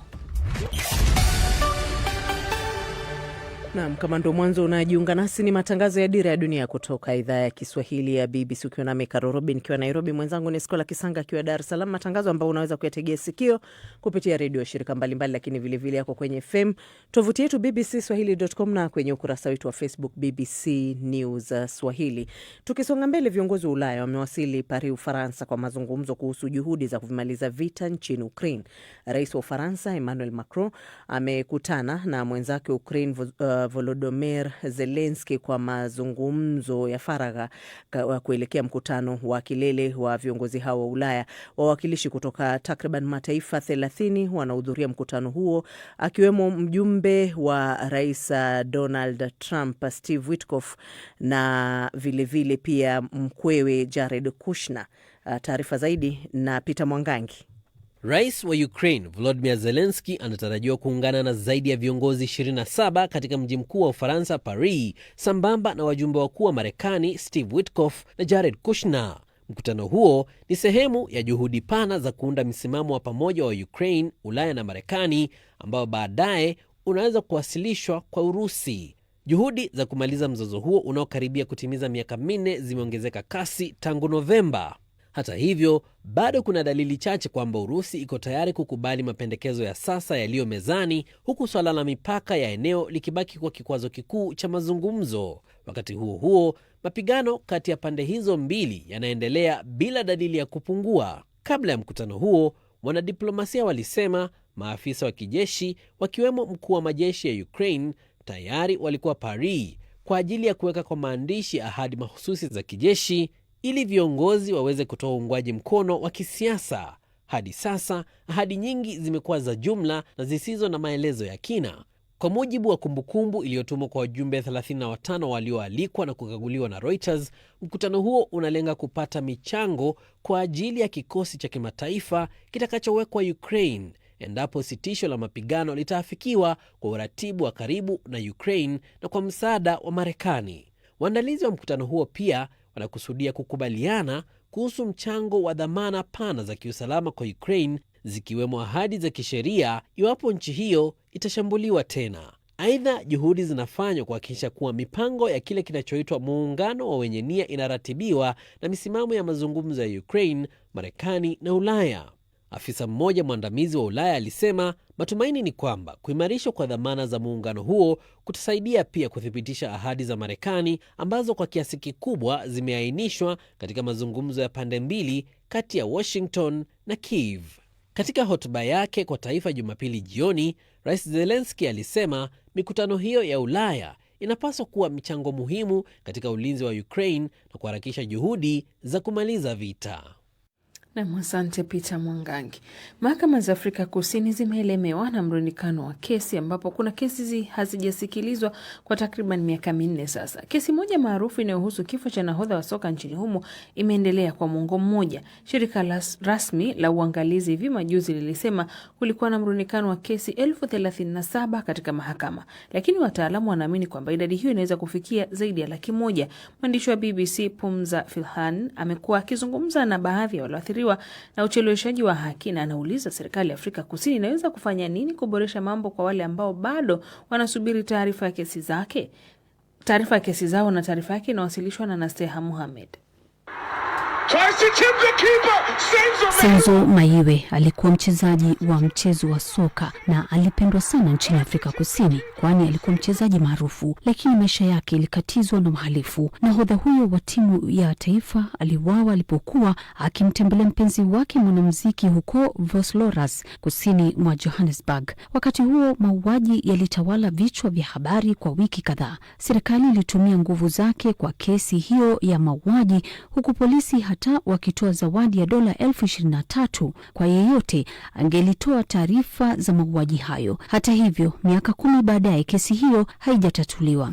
Naam, kama ndo mwanzo unajiunga nasi, ni matangazo ya Dira ya Dunia kutoka idhaa ya Kiswahili ya BBC, ukiwa na Meka Robin kiwa Nairobi, mwenzangu ni Skola Kisanga akiwa Dar es Salaam. Matangazo ambayo unaweza kuyategea sikio kupitia redio shirika mbalimbali, lakini vile vile yako kwenye FM, tovuti yetu bbcswahili.com na kwenye ukurasa wetu wa Facebook BBC News Swahili. Tukisonga mbele, viongozi wa Ulaya wamewasili Paris, Ufaransa kwa mazungumzo kuhusu juhudi za kumaliza vita nchini Ukraine. Rais wa Ufaransa Emmanuel Macron amekutana na mwenzake Ukraine Volodymyr Zelensky kwa mazungumzo ya faragha kuelekea mkutano wa kilele wa viongozi hao wa Ulaya. Wawakilishi kutoka takriban mataifa 30 wanahudhuria mkutano huo, akiwemo mjumbe wa Rais Donald Trump Steve Witkoff na vile vile pia mkwewe Jared Kushner. Taarifa zaidi na Peter Mwangangi. Rais wa Ukraine Volodymyr Zelensky anatarajiwa kuungana na zaidi ya viongozi 27 katika mji mkuu wa Ufaransa Paris, sambamba na wajumbe wakuu wa Marekani Steve Witkoff na Jared Kushner. Mkutano huo ni sehemu ya juhudi pana za kuunda msimamo wa pamoja wa Ukraine, Ulaya na Marekani, ambao baadaye unaweza kuwasilishwa kwa Urusi. Juhudi za kumaliza mzozo huo unaokaribia kutimiza miaka 4 zimeongezeka kasi tangu Novemba. Hata hivyo, bado kuna dalili chache kwamba Urusi iko tayari kukubali mapendekezo ya sasa yaliyo mezani, huku swala la mipaka ya eneo likibaki kwa kikwazo kikuu cha mazungumzo. Wakati huo huo, mapigano kati ya pande hizo mbili yanaendelea bila dalili ya kupungua. Kabla ya mkutano huo, wanadiplomasia walisema maafisa wa kijeshi, wakiwemo mkuu wa majeshi ya Ukraine, tayari walikuwa Paris kwa ajili ya kuweka kwa maandishi ahadi mahususi za kijeshi ili viongozi waweze kutoa uungwaji mkono wa kisiasa. Hadi sasa, ahadi nyingi zimekuwa za jumla na zisizo na maelezo ya kina. Kwa mujibu wa kumbukumbu iliyotumwa kwa wajumbe 35 walioalikwa na kukaguliwa na Reuters, mkutano huo unalenga kupata michango kwa ajili ya kikosi cha kimataifa kitakachowekwa Ukraine endapo sitisho la mapigano litaafikiwa kwa uratibu wa karibu na Ukraine na kwa msaada wa Marekani. Waandalizi wa mkutano huo pia wanakusudia kukubaliana kuhusu mchango wa dhamana pana za kiusalama kwa Ukraine, zikiwemo ahadi za kisheria iwapo nchi hiyo itashambuliwa tena. Aidha, juhudi zinafanywa kuhakikisha kuwa mipango ya kile kinachoitwa muungano wa wenye nia inaratibiwa na misimamo ya mazungumzo ya Ukraine, Marekani na Ulaya. Afisa mmoja mwandamizi wa Ulaya alisema matumaini ni kwamba kuimarishwa kwa dhamana za muungano huo kutasaidia pia kuthibitisha ahadi za Marekani ambazo kwa kiasi kikubwa zimeainishwa katika mazungumzo ya pande mbili kati ya Washington na Kiev. Katika hotuba yake kwa taifa Jumapili jioni, Rais Zelensky alisema mikutano hiyo ya Ulaya inapaswa kuwa michango muhimu katika ulinzi wa Ukraine na kuharakisha juhudi za kumaliza vita. Nam, asante Peter Mwangangi. Mahakama za Afrika Kusini zimeelemewa na mrundikano wa kesi ambapo kuna kesi hazijasikilizwa kwa takriban miaka minne sasa. Kesi moja maarufu inayohusu kifo cha nahodha wa soka nchini humo imeendelea kwa muongo mmoja. Shirika rasmi la uangalizi hivi majuzi lilisema kulikuwa na mrundikano wa kesi 37,000 katika mahakama, lakini wataalamu wanaamini kwamba idadi hiyo inaweza kufikia zaidi ya 100,000. Mwandishi wa BBC Pumza Filhan amekuwa akizungumza na baadhi ya walioathiriwa na ucheleweshaji wa haki na anauliza serikali ya Afrika Kusini inaweza kufanya nini kuboresha mambo kwa wale ambao bado wanasubiri taarifa ya kesi zao, na taarifa yake inawasilishwa na Nasteha Mohamed. Senzo Maiwe alikuwa mchezaji wa mchezo wa soka na alipendwa sana nchini Afrika Kusini kwani alikuwa mchezaji maarufu, lakini maisha yake ilikatizwa na uhalifu. Nahodha huyo wa timu ya taifa aliuawa alipokuwa akimtembelea mpenzi wake mwanamuziki huko Vosloorus, kusini mwa Johannesburg. Wakati huo mauaji yalitawala vichwa vya habari kwa wiki kadhaa. Serikali ilitumia nguvu zake kwa kesi hiyo ya mauaji, huku polisi hata wakitoa zawadi ya dola 23,000 kwa yeyote angelitoa taarifa za mauaji hayo. Hata hivyo, miaka 10 baadaye kesi hiyo haijatatuliwa.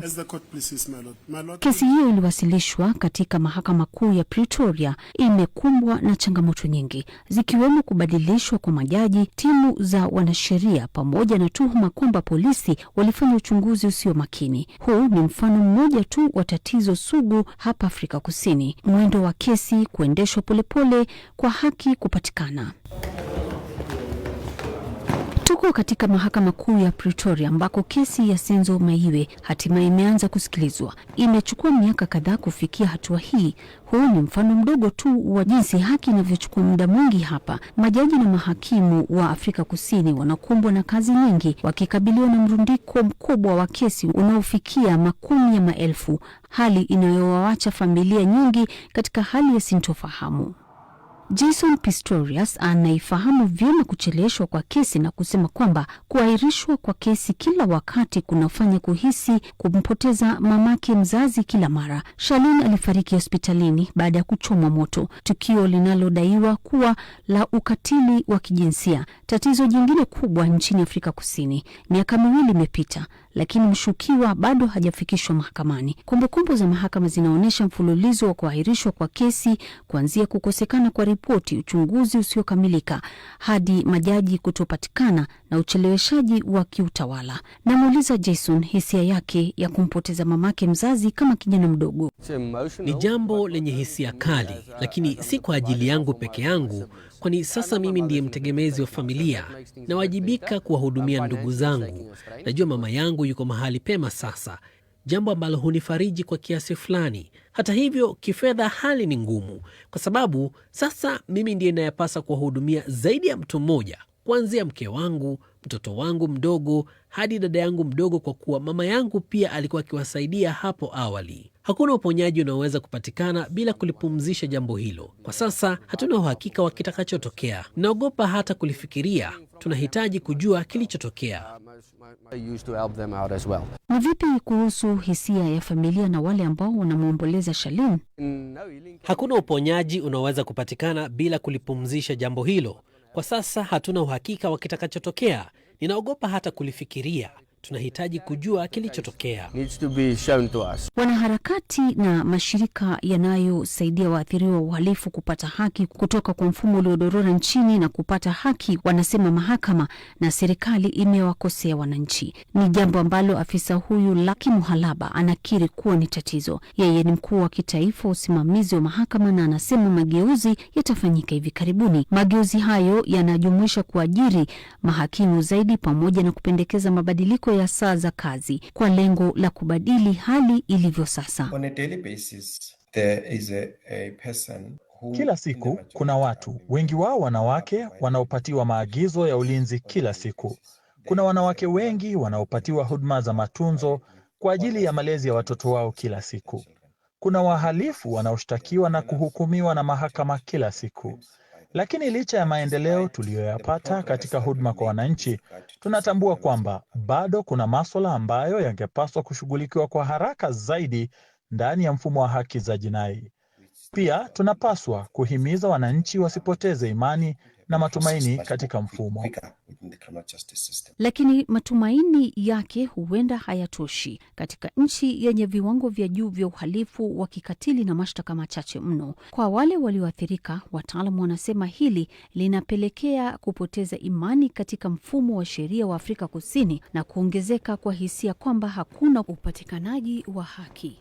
Kesi hiyo iliwasilishwa katika mahakama kuu ya Pretoria. Imekumbwa na changamoto nyingi, zikiwemo kubadilishwa kwa majaji, timu za wanasheria, pamoja na tuhuma kwamba polisi walifanya uchunguzi usio makini. Huu ni mfano mmoja tu wa tatizo sugu hapa Afrika Kusini: mwendo wa kesi kuendeshwa polepole kwa haki kupatikana. Tuko katika mahakama kuu ya Pretoria ambako kesi ya Senzo Maiwe hatimaye imeanza kusikilizwa. Imechukua miaka kadhaa kufikia hatua hii. Huu ni mfano mdogo tu wa jinsi haki inavyochukua muda mwingi hapa. Majaji na mahakimu wa Afrika Kusini wanakumbwa na kazi nyingi, wakikabiliwa na mrundiko mkubwa wa kesi unaofikia makumi ya maelfu, hali inayowaacha familia nyingi katika hali ya sintofahamu. Jason Pistorius anaifahamu vyema kucheleweshwa kwa kesi na kusema kwamba kuahirishwa kwa kesi kila wakati kunafanya kuhisi kumpoteza mamake mzazi kila mara. Shalin alifariki hospitalini baada ya kuchomwa moto, tukio linalodaiwa kuwa la ukatili wa kijinsia. Tatizo jingine kubwa nchini Afrika Kusini. Miaka 2 imepita, lakini mshukiwa bado hajafikishwa mahakamani. Kumbukumbu za mahakama zinaonyesha mfululizo wa kuahirishwa kwa kesi, kuanzia kukosekana kwa ripoti, uchunguzi usiokamilika, hadi majaji kutopatikana na ucheleweshaji wa kiutawala. Namuuliza Jason hisia yake ya kumpoteza mamake mzazi kama kijana mdogo. Ni jambo lenye hisia kali, lakini si kwa ajili yangu peke yangu, kwani sasa mimi ndiye mtegemezi wa familia. Nawajibika kuwahudumia ndugu zangu. Najua mama yangu yuko mahali pema sasa, jambo ambalo hunifariji kwa kiasi fulani. Hata hivyo, kifedha hali ni ngumu, kwa sababu sasa mimi ndiye ninayepasa kuwahudumia zaidi ya mtu mmoja, kuanzia mke wangu, mtoto wangu mdogo, hadi dada yangu mdogo, kwa kuwa mama yangu pia alikuwa akiwasaidia hapo awali. Hakuna uponyaji unaoweza kupatikana bila kulipumzisha jambo hilo. Kwa sasa hatuna uhakika wa kitakachotokea. Naogopa hata kulifikiria. Tunahitaji kujua kilichotokea. Na vipi kuhusu hisia ya familia na wale ambao wanamuomboleza Shalin? Hakuna uponyaji unaoweza kupatikana bila kulipumzisha jambo hilo. Kwa sasa hatuna uhakika wa kitakachotokea. Ninaogopa hata kulifikiria. Tunahitaji kujua kilichotokea. Wanaharakati na mashirika yanayosaidia waathiriwa wa uhalifu kupata haki kutoka kwa mfumo uliodorora nchini na kupata haki, wanasema mahakama na serikali imewakosea wananchi. Ni jambo ambalo afisa huyu Lucky Muhalaba anakiri kuwa ni tatizo. Yeye ni mkuu wa kitaifa usimamizi wa mahakama na anasema mageuzi yatafanyika hivi karibuni. Mageuzi hayo yanajumuisha kuajiri mahakimu zaidi pamoja na kupendekeza mabadiliko ya saa za kazi kwa lengo la kubadili hali ilivyo sasa. Kila siku kuna watu, wengi wao wanawake, wanaopatiwa maagizo ya ulinzi kila siku. Kuna wanawake wengi wanaopatiwa huduma za matunzo kwa ajili ya malezi ya watoto wao kila siku. Kuna wahalifu wanaoshtakiwa na kuhukumiwa na mahakama kila siku. Lakini licha ya maendeleo tuliyoyapata katika huduma kwa wananchi, tunatambua kwamba bado kuna masuala ambayo yangepaswa kushughulikiwa kwa haraka zaidi ndani ya mfumo wa haki za jinai. Pia tunapaswa kuhimiza wananchi wasipoteze imani na matumaini katika mfumo. Lakini matumaini yake huenda hayatoshi katika nchi yenye viwango vya juu vya uhalifu wa kikatili na mashtaka machache mno. Kwa wale walioathirika, wataalamu wanasema hili linapelekea kupoteza imani katika mfumo wa sheria wa Afrika Kusini na kuongezeka kwa hisia kwamba hakuna upatikanaji wa haki.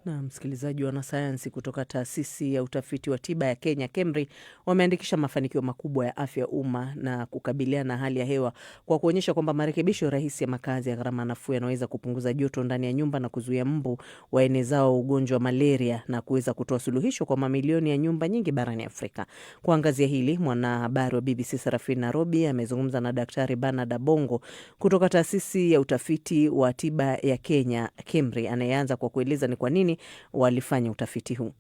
Na msikilizaji, wanasayansi kutoka taasisi ya utafiti wa tiba ya Kenya KEMRI wameandikisha mafanikio makubwa ya afya ya umma na kukabiliana na hali ya hewa kwa kuonyesha kwamba marekebisho rahisi ya makazi ya gharama nafuu yanaweza kupunguza joto ndani ya nyumba na kuzuia mbu waenezao ugonjwa wa malaria na kuweza kutoa suluhisho kwa mamilioni ya nyumba nyingi barani Afrika. Kuangazia hili, mwanahabari wa BBC Sarafina Nairobi amezungumza na Daktari Bernard Abongo kutoka taasisi ya utafiti wa tiba ya Kenya KEMRI, anayeanza kwa kueleza ni kwa nini walifanya utafiti huu.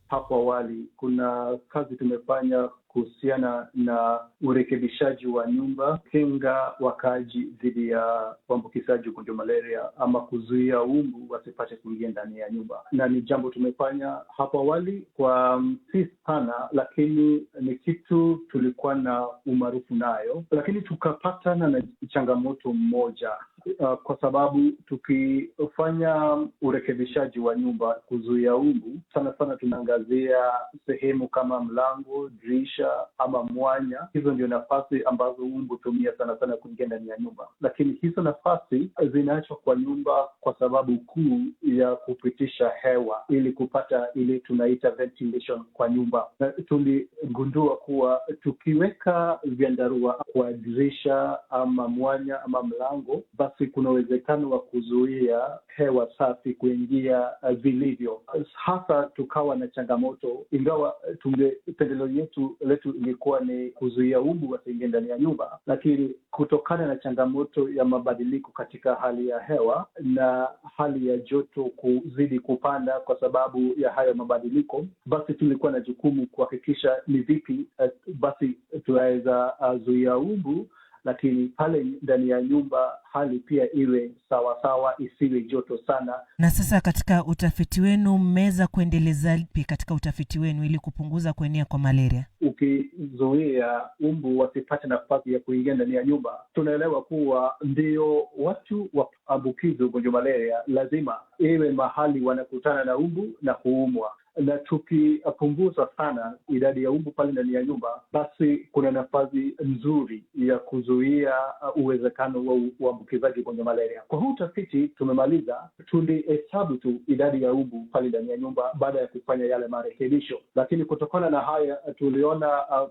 Hapo awali kuna kazi tumefanya kuhusiana na urekebishaji wa nyumba, kinga wakaaji dhidi ya uambukizaji ugonjwa malaria ama kuzuia umbu wasipate kuingia ndani ya nyumba. Na ni jambo tumefanya hapo awali kwa si sana, lakini ni kitu tulikuwa na umaarufu nayo, lakini tukapatana na changamoto mmoja. Kwa sababu tukifanya urekebishaji wa nyumba kuzuia umbu, sana sana tunaangazia sehemu kama mlango, dirisha ama mwanya. Hizo ndio nafasi ambazo umbu tumia sana sana kuingia ndani ya nyumba, lakini hizo nafasi zinaachwa kwa nyumba kwa sababu kuu ya kupitisha hewa ili kupata ile tunaita ventilation kwa nyumba. Na tuligundua kuwa tukiweka vyandarua kwa dirisha ama mwanya ama mlango, basi kuna uwezekano wa kuzuia hewa safi kuingia vilivyo. Hasa tukawa na changamoto, ingawa pendeleo letu ilikuwa ni kuzuia umbu wasiingie ndani ya nyumba, lakini kutokana na changamoto ya mabadiliko katika hali ya hewa na hali ya joto kuzidi kupanda kwa sababu ya hayo mabadiliko, basi tulikuwa na jukumu kuhakikisha ni vipi basi tunaweza zuia umbu, lakini pale ndani ya nyumba hali pia iwe sawa, isiwe joto sana. Na sasa katika utafiti wenu mmeweza kuendeleza lipi katika utafiti wenu ili kupunguza kuenea kwa malaria? Ukizuia umbu wasipate nafasi ya kuingia ndani ya nyumba, tunaelewa kuwa ndio watu waambukizwe ugonjwa malaria lazima iwe mahali wanakutana na umbu na kuumwa. Na tukipunguza sana idadi ya umbu pale ndani ya nyumba, basi kuna nafasi nzuri ya kuzuia uwezekano wa uambukizaji ugonjwa malaria. Kwa huu utafiti tumemaliza, tulihesabu tu idadi ya umbu pale ndani ya nyumba baada ya kufanya yale marekebisho, lakini kutokana na haya tuliona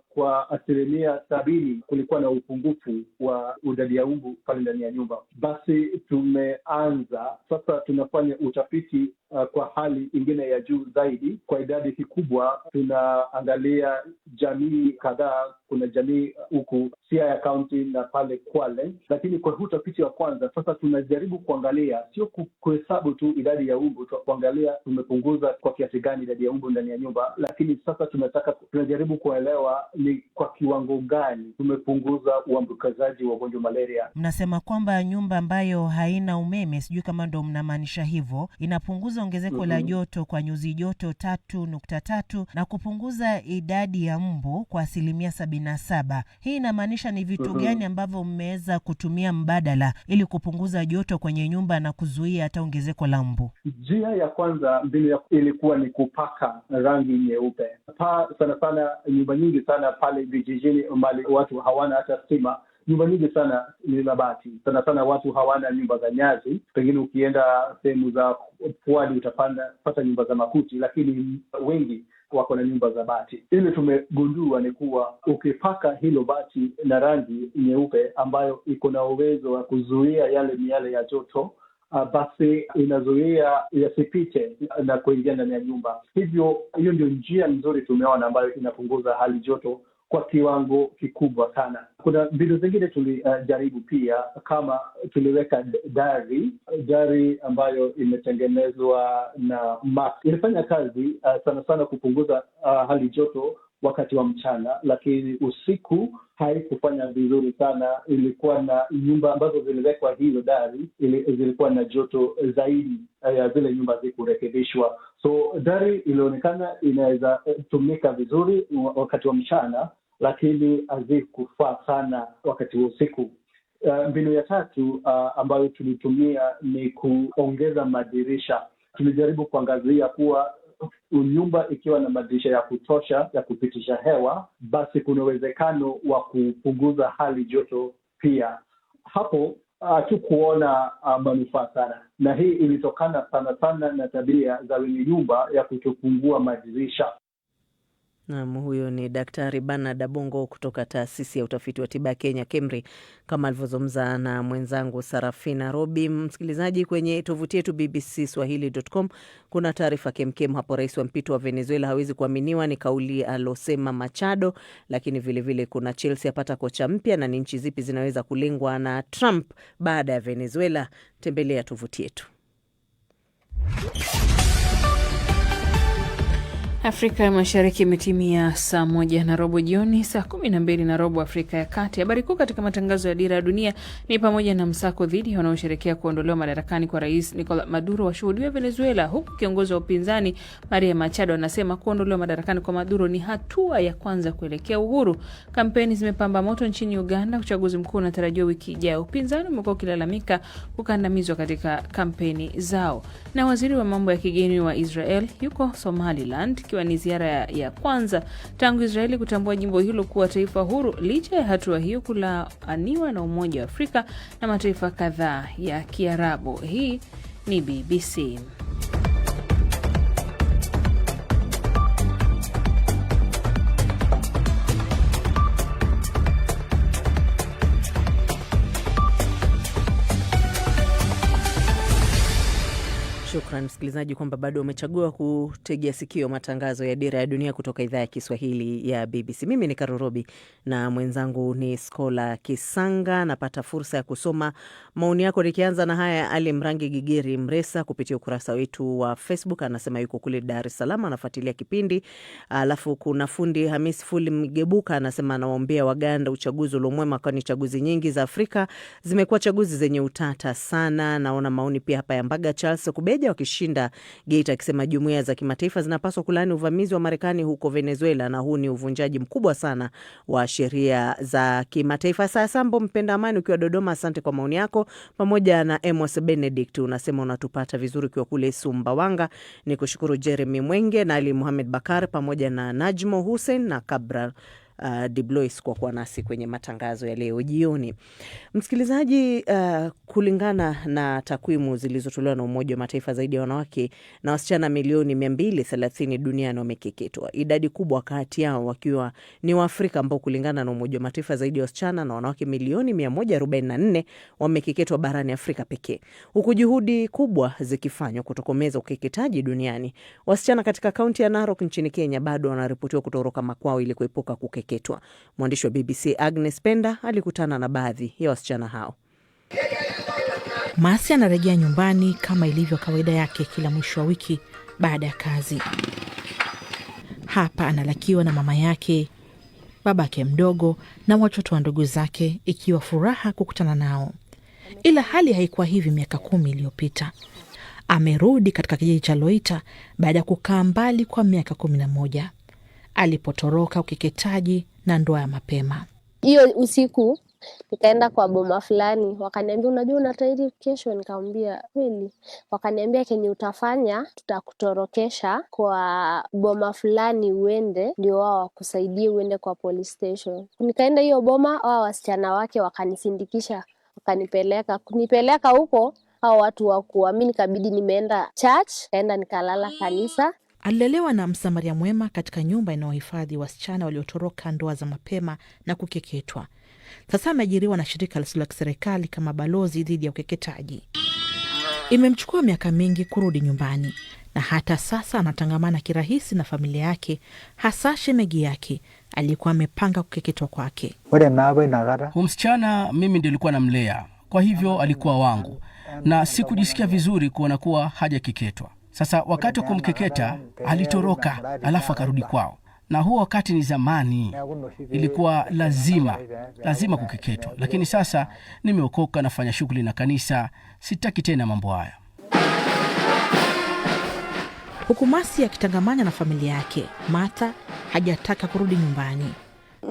kwa 70% kulikuwa na upungufu wa idadi ya umbu pale ndani ya nyumba. Basi tumeanza sasa, tunafanya utafiti kwa hali ingine ya juu zaidi. Kwa idadi kikubwa tunaangalia jamii kadhaa. Kuna jamii huku Siaya County na pale Kwale, lakini kwa huu utafiti wa kwanza sasa tunajaribu kuangalia sio kuhesabu tu idadi ya umbu, kuangalia tumepunguza kwa kiasi gani idadi ya umbu ndani ya nyumba, lakini sasa tunajaribu kuelewa ni kwa kiwango gani tumepunguza uambukizaji wa ugonjwa malaria. Mnasema kwamba nyumba ambayo haina umeme, sijui kama ndo mnamaanisha hivyo, inapunguza ongezeko la joto kwa nyuzi joto 3.3 na kupunguza idadi ya mbu kwa 77%. Hii inamaanisha ni vitu gani ambavyo mmeweza kutumia mbadala ili kupunguza joto kwenye nyumba na kuzuia hata ongezeko la mbu? Njia ya kwanza ilikuwa ni kupaka rangi nyeupe. Sana nyumba nyingi sana pale vijijini mbali watu hawana hata stima. Nyumba nyingi sana ni mabati. Sana watu hawana nyumba za nyasi. Pengine ukienda sehemu za pwani utapata nyumba za makuti, lakini wengi wako na nyumba za bati. Ile tumegundua ni kuwa ukipaka hilo bati na rangi nyeupe ambayo iko na uwezo wa kuzuia yale miale ya joto, basi inazuia yasipite na kuingia ndani ya nyumba. Hivyo hiyo ndio njia nzuri tumeona ambayo inapunguza hali joto kwa kiwango kikubwa sana. Kuna mbinu zingine tulijaribu pia, kama tuliweka dari ambayo imetengenezwa na max. Ilifanya kazi sana kupunguza hali joto wakati wa mchana, lakini usiku haikufanya vizuri sana. Ilikuwa na nyumba ambazo ziliwekwa hizo dari zilikuwa na joto zaidi ya zile nyumba zikurekebishwa, so dari ilionekana inaweza tumika vizuri wakati wa mchana, lakini hazikufaa sana wakati wa usiku. Mbinu ya tatu ambayo tulitumia ni kuongeza madirisha. Tulijaribu kuangazia kuwa nyumba ikiwa na madirisha ya kutosha ya kupitisha hewa, basi kuna uwezekano wa kupunguza hali joto pia. Hapo hatukuona manufaa sana, na hii ilitokana sana na tabia za wenye nyumba ya kutofungua madirisha. Naam, huyo ni Daktari Bernard Abongo kutoka taasisi ya utafiti wa tiba Kenya KEMRI, kama alivyozungumza na mwenzangu Sarafina Robi. Msikilizaji, kwenye tovuti yetu bbcswahili.com kuna taarifa kemkem hapo. Rais wa mpito wa Venezuela hawezi kuaminiwa, ni kauli alosema Machado. Lakini vile kuna Chelsea apata kocha mpya, na ni nchi zipi zinaweza kulengwa na Trump baada ya Venezuela. Tembelea tovuti yetu. Afrika ya Mashariki imetimia saa 1:15 jioni, saa 12:15 Afrika ya Kati. Habari kuu katika matangazo ya Dira ya Dunia ni pamoja na msako dhidi wanaosherehekea kuondolewa madarakani kwa Rais Nicolas Maduro washuhudiwa Venezuela, huku kiongozi wa upinzani Maria Machado anasema kuondolewa madarakani kwa Maduro ni hatua ya kwanza kuelekea uhuru. Kampeni zimepamba moto nchini Uganda, uchaguzi mkuu unatarajiwa wiki ijayo. Upinzani umekuwa ukilalamika kukandamizwa katika kampeni zao. Na waziri wa mambo ya kigeni wa Israel yuko Somaliland, ikiwa ni ziara ya kwanza tangu Israeli kutambua jimbo hilo kuwa taifa huru, licha ya hatua hiyo kulaaniwa na Umoja wa Afrika na mataifa kadhaa ya Kiarabu. Hii ni BBC. Shukran msikilizaji kwamba bado umechagua kutegea sikio matangazo ya Dira ya Dunia kutoka idhaa ya Kiswahili ya BBC. Mimi ni Karurobi na mwenzangu ni Skola Kisanga. Napata fursa ya kusoma maoni yako, nikianza na haya. Ali Mrangi Gigiri Mresa kupitia ukurasa wetu wa Facebook anasema yuko kule Dar es Salaam anafuatilia kipindi. Alafu kuna fundi Hamis Fuli Mgebuka anasema anawaombea Waganda uchaguzi uliomwema, kwani chaguzi nyingi za Afrika zimekuwa chaguzi zenye utata sana. Naona maoni pia hapa ya Mbaga Charles Kubeja wakishinda Geita akisema jumuiya za kimataifa zinapaswa kulaani uvamizi wa Marekani huko Venezuela, na huu ni uvunjaji mkubwa sana wa sheria za kimataifa. Sasa Sambo mpenda amani ukiwa Dodoma, asante kwa maoni yako. Pamoja na Amos Benedict unasema unatupata vizuri ukiwa kule Sumbawanga. Nikushukuru Jeremy Mwenge na Ali Muhammad Bakar pamoja na Najmo Hussein na Kabra Diblois kwa kuwa nasi kwenye matangazo ya leo jioni. Msikilizaji, kulingana na takwimu zilizotolewa na Umoja wa Mataifa, zaidi ya wanawake na wasichana milioni 230 duniani wamekeketwa. Idadi kubwa kati yao wakiwa ni Waafrika, ambao kulingana na Umoja wa Mataifa zaidi ya wasichana na wanawake milioni 144 wamekeketwa barani Afrika pekee. Huku juhudi kubwa zikifanywa kutokomeza ukeketaji duniani, wasichana katika kaunti ya Narok nchini Kenya bado wanaripotiwa kutoroka makwao ili kuepuka kukeketwa. Mwandishi wa BBC Agnes Penda alikutana na baadhi ya wasichana hao. Masi anarejea nyumbani kama ilivyo kawaida yake kila mwisho wa wiki baada ya kazi. Hapa analakiwa na mama yake, babake mdogo na watoto wa ndugu zake, ikiwa furaha kukutana nao. Ila hali haikuwa hivi miaka 10 iliyopita. Amerudi katika kijiji cha Loita baada ya kukaa mbali kwa miaka 11. Alipotoroka ukeketaji na ndoa ya mapema. Hiyo usiku nikaenda kwa boma fulani, wakaniambia unajua unatahiri kesho. Nikamwambia kweli. Wakaniambia kenye utafanya tutakutorokesha kwa boma fulani uende, ndio wao wakusaidie uende kwa police station. Nikaenda hiyo boma, wao wasichana wake wakanisindikisha, kunipeleka huko. Hao watu wakuamini, kabidi nimeenda church, kaenda nikalala kanisa. Alilelewa na msamaria mwema katika nyumba inayohifadhi wasichana waliotoroka ndoa za mapema na kukeketwa. Sasa ameajiriwa na shirika lisilo la kiserikali kama balozi dhidi ya ukeketaji. Imemchukua miaka mingi kurudi nyumbani, na hata sasa anatangamana kirahisi na familia yake, hasa shemegi yake alikuwa amepanga kukeketwa kwake. Huyu msichana mimi ndiye nilikuwa namlea, kwa hivyo alikuwa wangu, na sikujisikia vizuri kuona kuwa hajakeketwa. Sasa wakati wa kumkeketa alitoroka, alafu akarudi kwao, Na huo wakati ni zamani, ilikuwa lazima kukeketwa, lakini sasa nimeokoka, nafanya shughuli na kanisa, sitaki tena mambo haya. Huku Masi akitangamana na familia yake, Martha hajataka kurudi nyumbani.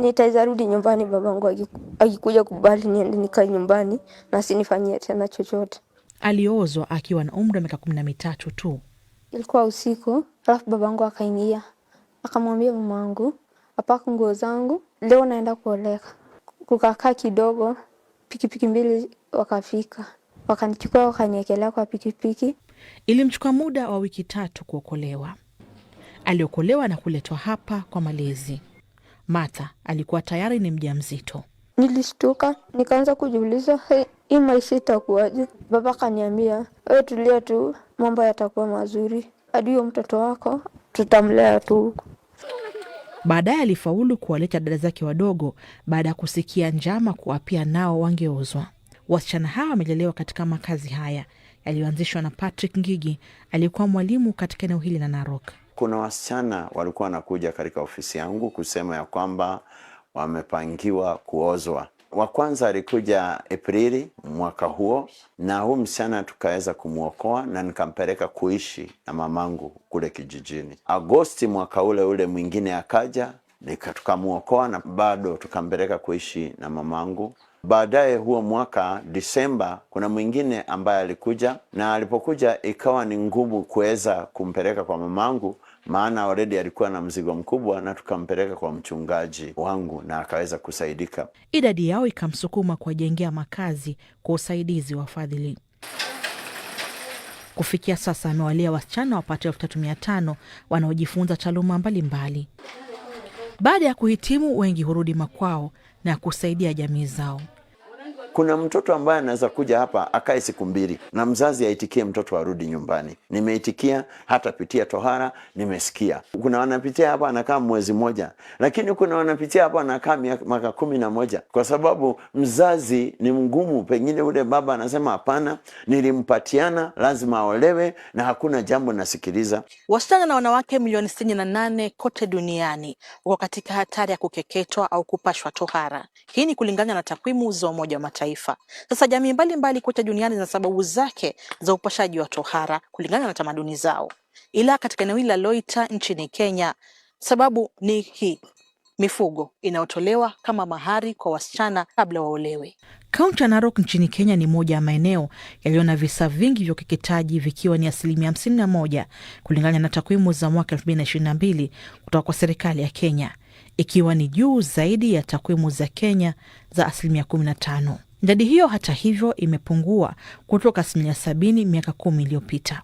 Nitarudi nyumbani babangu akikuja kubali niende nikae nyumbani na sinifanyie tena chochote. Aliozwa akiwa na umri wa miaka 13 tu. Ilikuwa usiku, alafu babangu akaingia. Akamwambia mamangu, apaka nguo zangu, leo naenda kuoleka. Kukakaa kidogo, pikipiki mbili wakafika. Wakanichukua wakaniekelea kwa pikipiki. Ilimchukua muda wa wiki 3 kuokolewa. Aliokolewa na kuletwa hapa kwa malezi. Martha alikuwa tayari ni mjamzito. Nilishtuka, nikaanza kujiuliza, hii maisha itakuwaje? Baba kaniambia, wewe tulia tu, mambo yatakuwa mazuri. Hadi huyo mtoto wako tutamlea tu. Baadaye alifaulu kuwaleta dada zake wadogo baada ya kusikia njama kuwa pia nao wangeozwa. Wasichana hawa wamelelewa katika makazi haya yaliyoanzishwa na Patrick Ngigi, aliyekuwa mwalimu katika eneo hili la Narok. Kuna wasichana walikuwa wanakuja katika ofisi yangu kusema ya kwamba wamepangiwa kuozwa. Wa kwanza alikuja Aprili mwaka huo, na huyu msichana tukaweza kumuokoa na nikampeleka kuishi na mamangu kule kijijini. Agosti mwaka ule mwingine akaja, tukamuokoa na bado tukampeleka kuishi na mamangu. Baadaye huo mwaka Disemba kuna mwingine ambaye alikuja, na alipokuja ikawa ni ngumu kuweza kumpeleka kwa mamangu, maana already alikuwa na mzigo mkubwa, na tukampeleka kwa mchungaji wangu na akaweza kusaidika. Idadi yao ikamsukuma kuwajengea makazi kwa usaidizi wa wafadhili. Kufikia sasa amewalea wasichana wapatao 3500 wanaojifunza taaluma mbalimbali. Baada ya kuhitimu, wengi hurudi makwao na kusaidia jamii zao. Kuna mtoto ambaye anaweza kuja hapa akae siku 2 na mzazi aitikie mtoto arudi nyumbani. Nimeitikia, hata pitia tohara, nimesikia. Kuna wanapitia hapa anakaa mwezi mmoja, lakini kuna wanapitia hapa anakaa miaka 11 kwa sababu mzazi ni mgumu. Pengine ule baba anasema hapana, nilimpatiana, lazima aolewe na hakuna jambo nasikiliza. Wasichana na wanawake milioni 68 kote duniani wako katika hatari ya kukeketwa au kupashwa tohara. Hii ni kulingana na takwimu za Umoja wa Mataifa. Sasa jamii mbalimbali kote duniani zina sababu zake za upashaji wa tohara kulingana na tamaduni zao. Ila katika eneo la Loita nchini Kenya, sababu ni hii: mifugo inayotolewa kama mahari kwa wasichana kabla waolewe. Kaunti ya Narok nchini Kenya ni moja ya maeneo yaliyo na visa vingi vya ukeketaji, vikiwa ni 51% kulingana na takwimu za mwaka 2022 kutoka kwa serikali ya Kenya, ikiwa ni juu zaidi ya takwimu za Kenya za 15%. Idadi hiyo hata hivyo imepungua kutoka 70% miaka 10 iliyopita.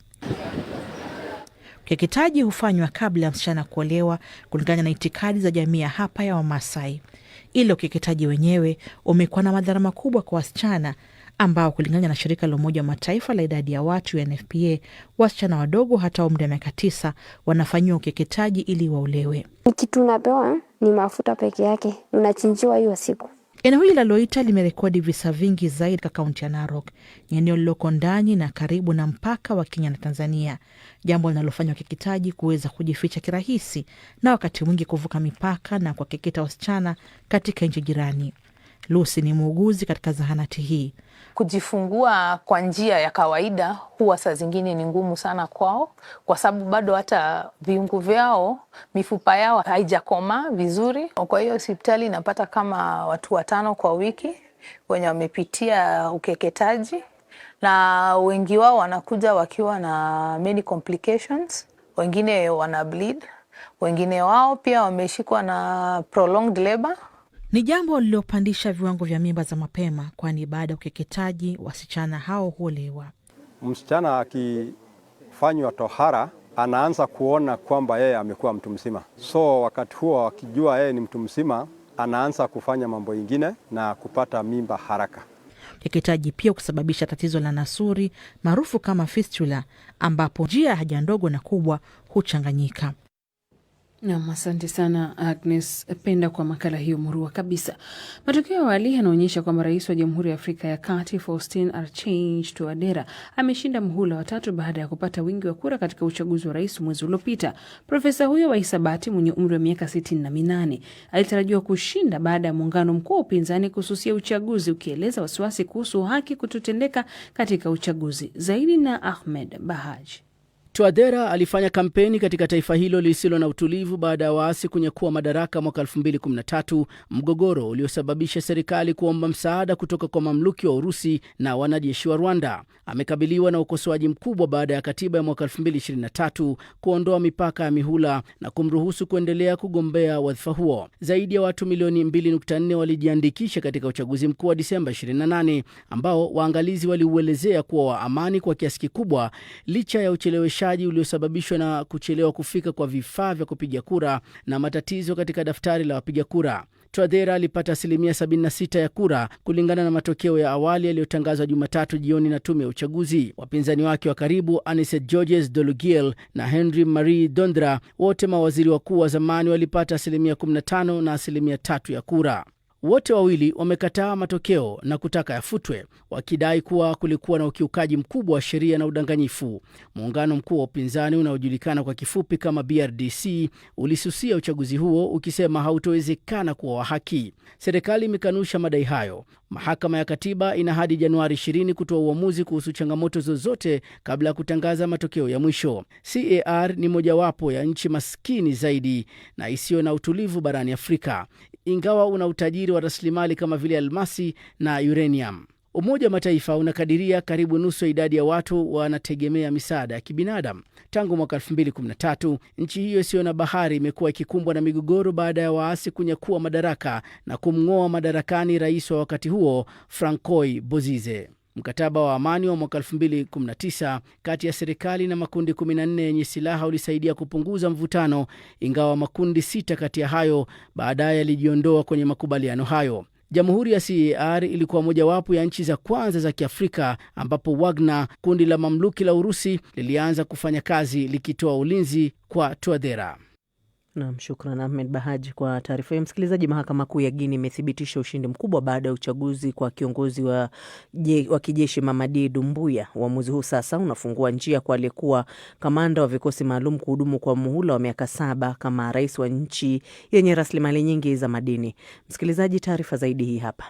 Ukeketaji hufanywa kabla ya msichana kuolewa kulingana na itikadi za jamii ya hapa ya Wamasai. Ila ukeketaji wenyewe umekuwa na madhara makubwa kwa wasichana ambao kulingana na shirika la Umoja wa Mataifa la idadi ya watu UNFPA, wasichana wadogo hata umri wa miaka 9 wanafanyiwa ukeketaji ili waolewe. Kitu unapewa ni mafuta peke yake, unachinjiwa hiyo siku. Eneo hili la Loita limerekodi visa vingi zaidi katika kaunti ya Narok. Ni eneo lililoko ndani na karibu na mpaka wa Kenya na Tanzania, jambo linalofanya wakeketaji kuweza kujificha kirahisi na wakati mwingi kuvuka mipaka na kuwakeketa wasichana katika nchi jirani. Lucy ni muuguzi katika zahanati hii. Kujifungua kwa njia ya kawaida huwa saa zingine ni ngumu sana kwao, kwa sababu bado hata viungo vyao, mifupa yao haijakoma vizuri. Kwa hiyo hospitali inapata kama watu 5 kwa wiki wenye wamepitia ukeketaji, na wengi wao wanakuja wakiwa na many complications. Wengine wana bleed, wengine wao pia wameshikwa na prolonged labor. Ni jambo lililopandisha viwango vya mimba za mapema, kwani baada ya ukeketaji wasichana hao huolewa. Msichana akifanywa tohara anaanza kuona kwamba yeye amekuwa mtu mzima. So wakati huo akijua yeye ni mtu mzima, anaanza kufanya mambo mengine na kupata mimba haraka. Ukeketaji pia kusababisha tatizo la nasuri maarufu kama fistula, ambapo njia ya haja ndogo na kubwa huchanganyika. Naam, asante sana Agnes Penda kwa makala hiyo murua kabisa. Matokeo ya awali yanaonyesha kwamba rais wa Jamhuri ya Afrika ya Kati Faustin Archange Touadera ameshinda muhula wa 3 baada ya kupata wingi wa kura katika uchaguzi wa rais mwezi uliopita. Profesa huyo wa hisabati mwenye umri wa miaka 68 alitarajiwa kushinda baada ya muungano mkuu wa upinzani kususia uchaguzi, ukieleza wasiwasi kuhusu haki kutotendeka katika uchaguzi. Zaidi na Ahmed Bahaj. Touadera alifanya kampeni katika taifa hilo lisilo na utulivu baada ya waasi kunyakua madaraka mwaka 2013, mgogoro uliosababisha serikali kuomba msaada kutoka kwa mamluki wa Urusi na wanajeshi wa Rwanda. Amekabiliwa na ukosoaji mkubwa baada ya katiba ya mwaka 2023 kuondoa mipaka ya mihula na kumruhusu kuendelea kugombea wadhifa huo. Zaidi ya watu milioni 2.4 walijiandikisha katika uchaguzi mkuu wa Disemba 28 ambao waangalizi waliuelezea kuwa wa amani kwa kiasi kikubwa licha ya ucheleweshaji uliosababishwa na kuchelewa kufika kwa vifaa vya kupiga kura na matatizo katika daftari la wapiga kura. Touadera alipata 76% ya kura kulingana na matokeo ya awali yaliyotangazwa Jumatatu jioni na tume ya uchaguzi. Wapinzani wake wa karibu Anicet Georges Dolugiel na Henry Marie Dondra, wote mawaziri wakuu wa zamani, walipata 15% na 3% ya kura. Wote wawili wamekataa matokeo na kutaka yafutwe, wakidai kuwa kulikuwa na ukiukaji mkubwa wa sheria na udanganyifu. Muungano mkuu wa upinzani unaojulikana kwa kifupi kama BRDC ulisusia uchaguzi huo, ukisema hautowezekana kuwa wa haki. Serikali imekanusha madai hayo. Mahakama ya Katiba ina hadi Januari 20 kutoa uamuzi kuhusu changamoto zozote kabla ya kutangaza matokeo ya mwisho. CAR ni mojawapo ya nchi maskini zaidi na isiyo na utulivu barani Afrika, ingawa una utajiri wa rasilimali kama vile almasi na uranium. Umoja wa Mataifa unakadiria karibu nusu ya idadi ya watu wanategemea misaada ya kibinadamu. Tangu mwaka 2013, nchi hiyo isiyo na bahari imekuwa ikikumbwa na migogoro baada ya waasi kunyakua madaraka na kumng'oa madarakani rais wa wakati huo Francois Bozize. Mkataba wa amani wa mwaka 2019 kati ya serikali na makundi 14 yenye silaha ulisaidia kupunguza mvutano, ingawa makundi 6 kati ya hayo baadaye yalijiondoa kwenye makubaliano hayo. Jamhuri ya CAR ilikuwa mojawapo ya nchi za kwanza za Kiafrika ambapo Wagner, kundi la mamluki la Urusi, lilianza kufanya kazi likitoa ulinzi kwa Touadera. Naam, shukran Ahmed Bahaji kwa taarifa hiyo. Msikilizaji, mahakama kuu ya Guinea imethibitisha ushindi mkubwa baada ya uchaguzi kwa kiongozi wa kijeshi Mamadi Doumbouya. Uamuzi huu sasa unafungua njia kwa aliyekuwa kamanda wa vikosi maalum kuhudumu kwa muhula wa miaka 7 kama rais wa nchi yenye rasilimali nyingi za madini. Msikilizaji, taarifa zaidi hii hapa.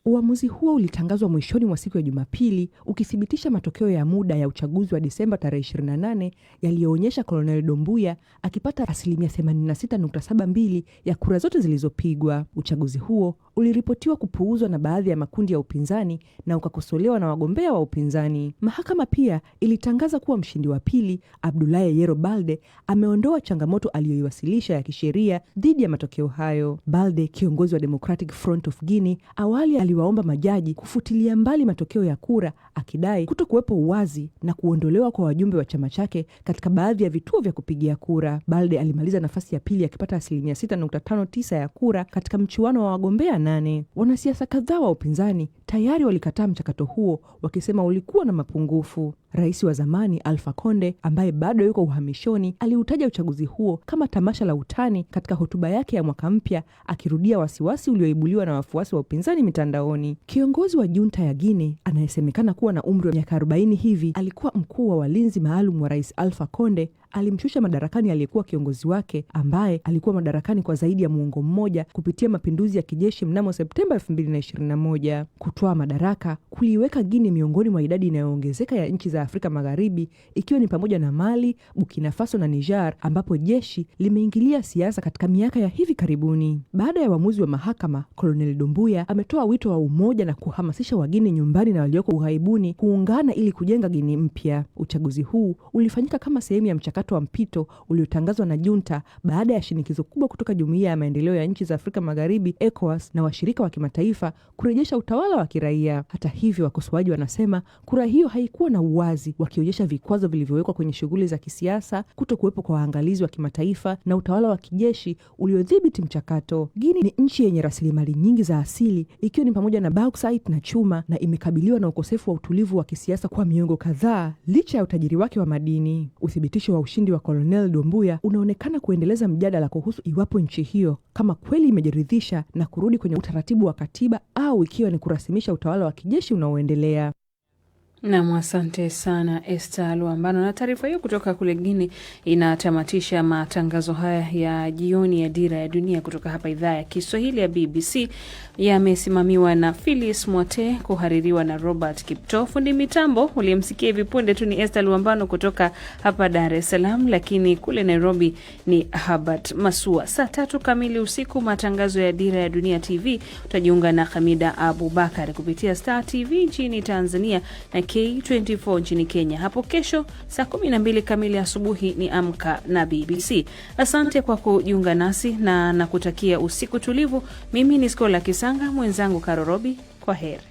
Uamuzi huo ulitangazwa mwishoni mwa siku ya Jumapili, ukithibitisha matokeo ya muda ya uchaguzi wa Disemba tarehe 28 yaliyoonyesha Colonel Doumbouya akipata 86.72% ya kura zote zilizopigwa. Uchaguzi huo uliripotiwa kupuuzwa na baadhi ya makundi ya upinzani na ukakosolewa na wagombea wa upinzani. Mahakama pia ilitangaza kuwa mshindi wa pili, Abdoulaye Yero Balde, ameondoa changamoto aliyoiwasilisha ya kisheria dhidi ya matokeo hayo. Balde, kiongozi wa Democratic Front of Guinea, awali aliwaomba majaji kufutilia mbali matokeo ya kura, akidai kutokuwepo uwazi na kuondolewa kwa wajumbe wa chama chake katika baadhi ya vituo vya kupigia kura. Balde alimaliza nafasi ya pili akipata 6.59% ya kura katika mchuano wa wagombea 8. Wanasiasa kadhaa wa upinzani tayari walikataa mchakato huo, wakisema ulikuwa na mapungufu. Rais wa zamani Alpha Conde, ambaye bado yuko uhamishoni, aliutaja uchaguzi huo kama tamasha la utani katika hotuba yake ya mwaka mpya, akirudia wasiwasi ulioibuliwa na wafuasi wa upinzani mitandaoni. Kiongozi wa junta ya Guinea anayesemekana kuwa na umri wa miaka 40 hivi, alikuwa mkuu wa walinzi maalum wa Rais Alpha Conde, alimshusha madarakani aliyekuwa kiongozi wake ambaye alikuwa madarakani kwa zaidi ya muongo mmoja kupitia mapinduzi ya kijeshi mnamo Septemba 2021. Kutoa madaraka kuliweka Guinea miongoni mwa idadi inayoongezeka ya nchi za Afrika Magharibi, ikiwa ni pamoja na Mali, Burkina Faso na Niger, ambapo jeshi limeingilia siasa katika miaka ya hivi karibuni. Baada ya uamuzi wa mahakama, Colonel Doumbouya ametoa wito wa umoja na kuhamasisha wageni nyumbani na walioko ughaibuni kuungana ili kujenga Guinea mpya. Uchaguzi huu ulifanyika kama sehemu ya mchakato wa mpito uliotangazwa na junta baada ya shinikizo kubwa kutoka Jumuiya ya Maendeleo ya Nchi za Afrika Magharibi ECOWAS na washirika wa kimataifa kurejesha utawala wa kiraia. Hata hivyo, wakosoaji wanasema kura hiyo haikuwa na uwazi, wakionyesha vikwazo vilivyowekwa kwenye shughuli za kisiasa, kutokuwepo kwa waangalizi wa kimataifa na utawala wa kijeshi uliodhibiti mchakato. Guinea ni nchi yenye rasilimali nyingi za asili, ikiwa ni pamoja na bauxite na chuma, na imekabiliwa na ukosefu wa utulivu wa kisiasa kwa miongo kadhaa licha ya utajiri wake wa madini. Uthibitisho wa ushindi wa Colonel Doumbouya unaonekana kuendeleza mjadala kuhusu iwapo nchi hiyo kama kweli imejiridhisha na kurudi kwenye utaratibu wa katiba au ikiwa ni kurasimisha utawala wa kijeshi unaoendelea. Naam, asante sana Esther Luambano. Na taarifa hiyo kutoka kule Guinea inatamatisha matangazo haya ya jioni ya Dira ya Dunia kutoka hapa idhaa ya Kiswahili ya BBC. Yamesimamiwa na Phyllis Mwote, kuhaririwa na Robert Kipto. Fundi mitambo uliyemsikia hivi punde tu ni Esther Luambano kutoka hapa Dar es Salaam, lakini kule Nairobi ni Herbert Masua. Saa 3 kamili usiku matangazo ya Dira ya Dunia TV utajiunga na Hamida Abubakar kupitia Star TV nchini Tanzania na K24 nchini Kenya. Hapo kesho saa 12 kamili asubuhi ni Amka na BBC. Asante kwa kujiunga nasi na nakutakia usiku tulivu. Mimi ni Skola Kisanga, mwenzangu Karorobi. Kwa heri.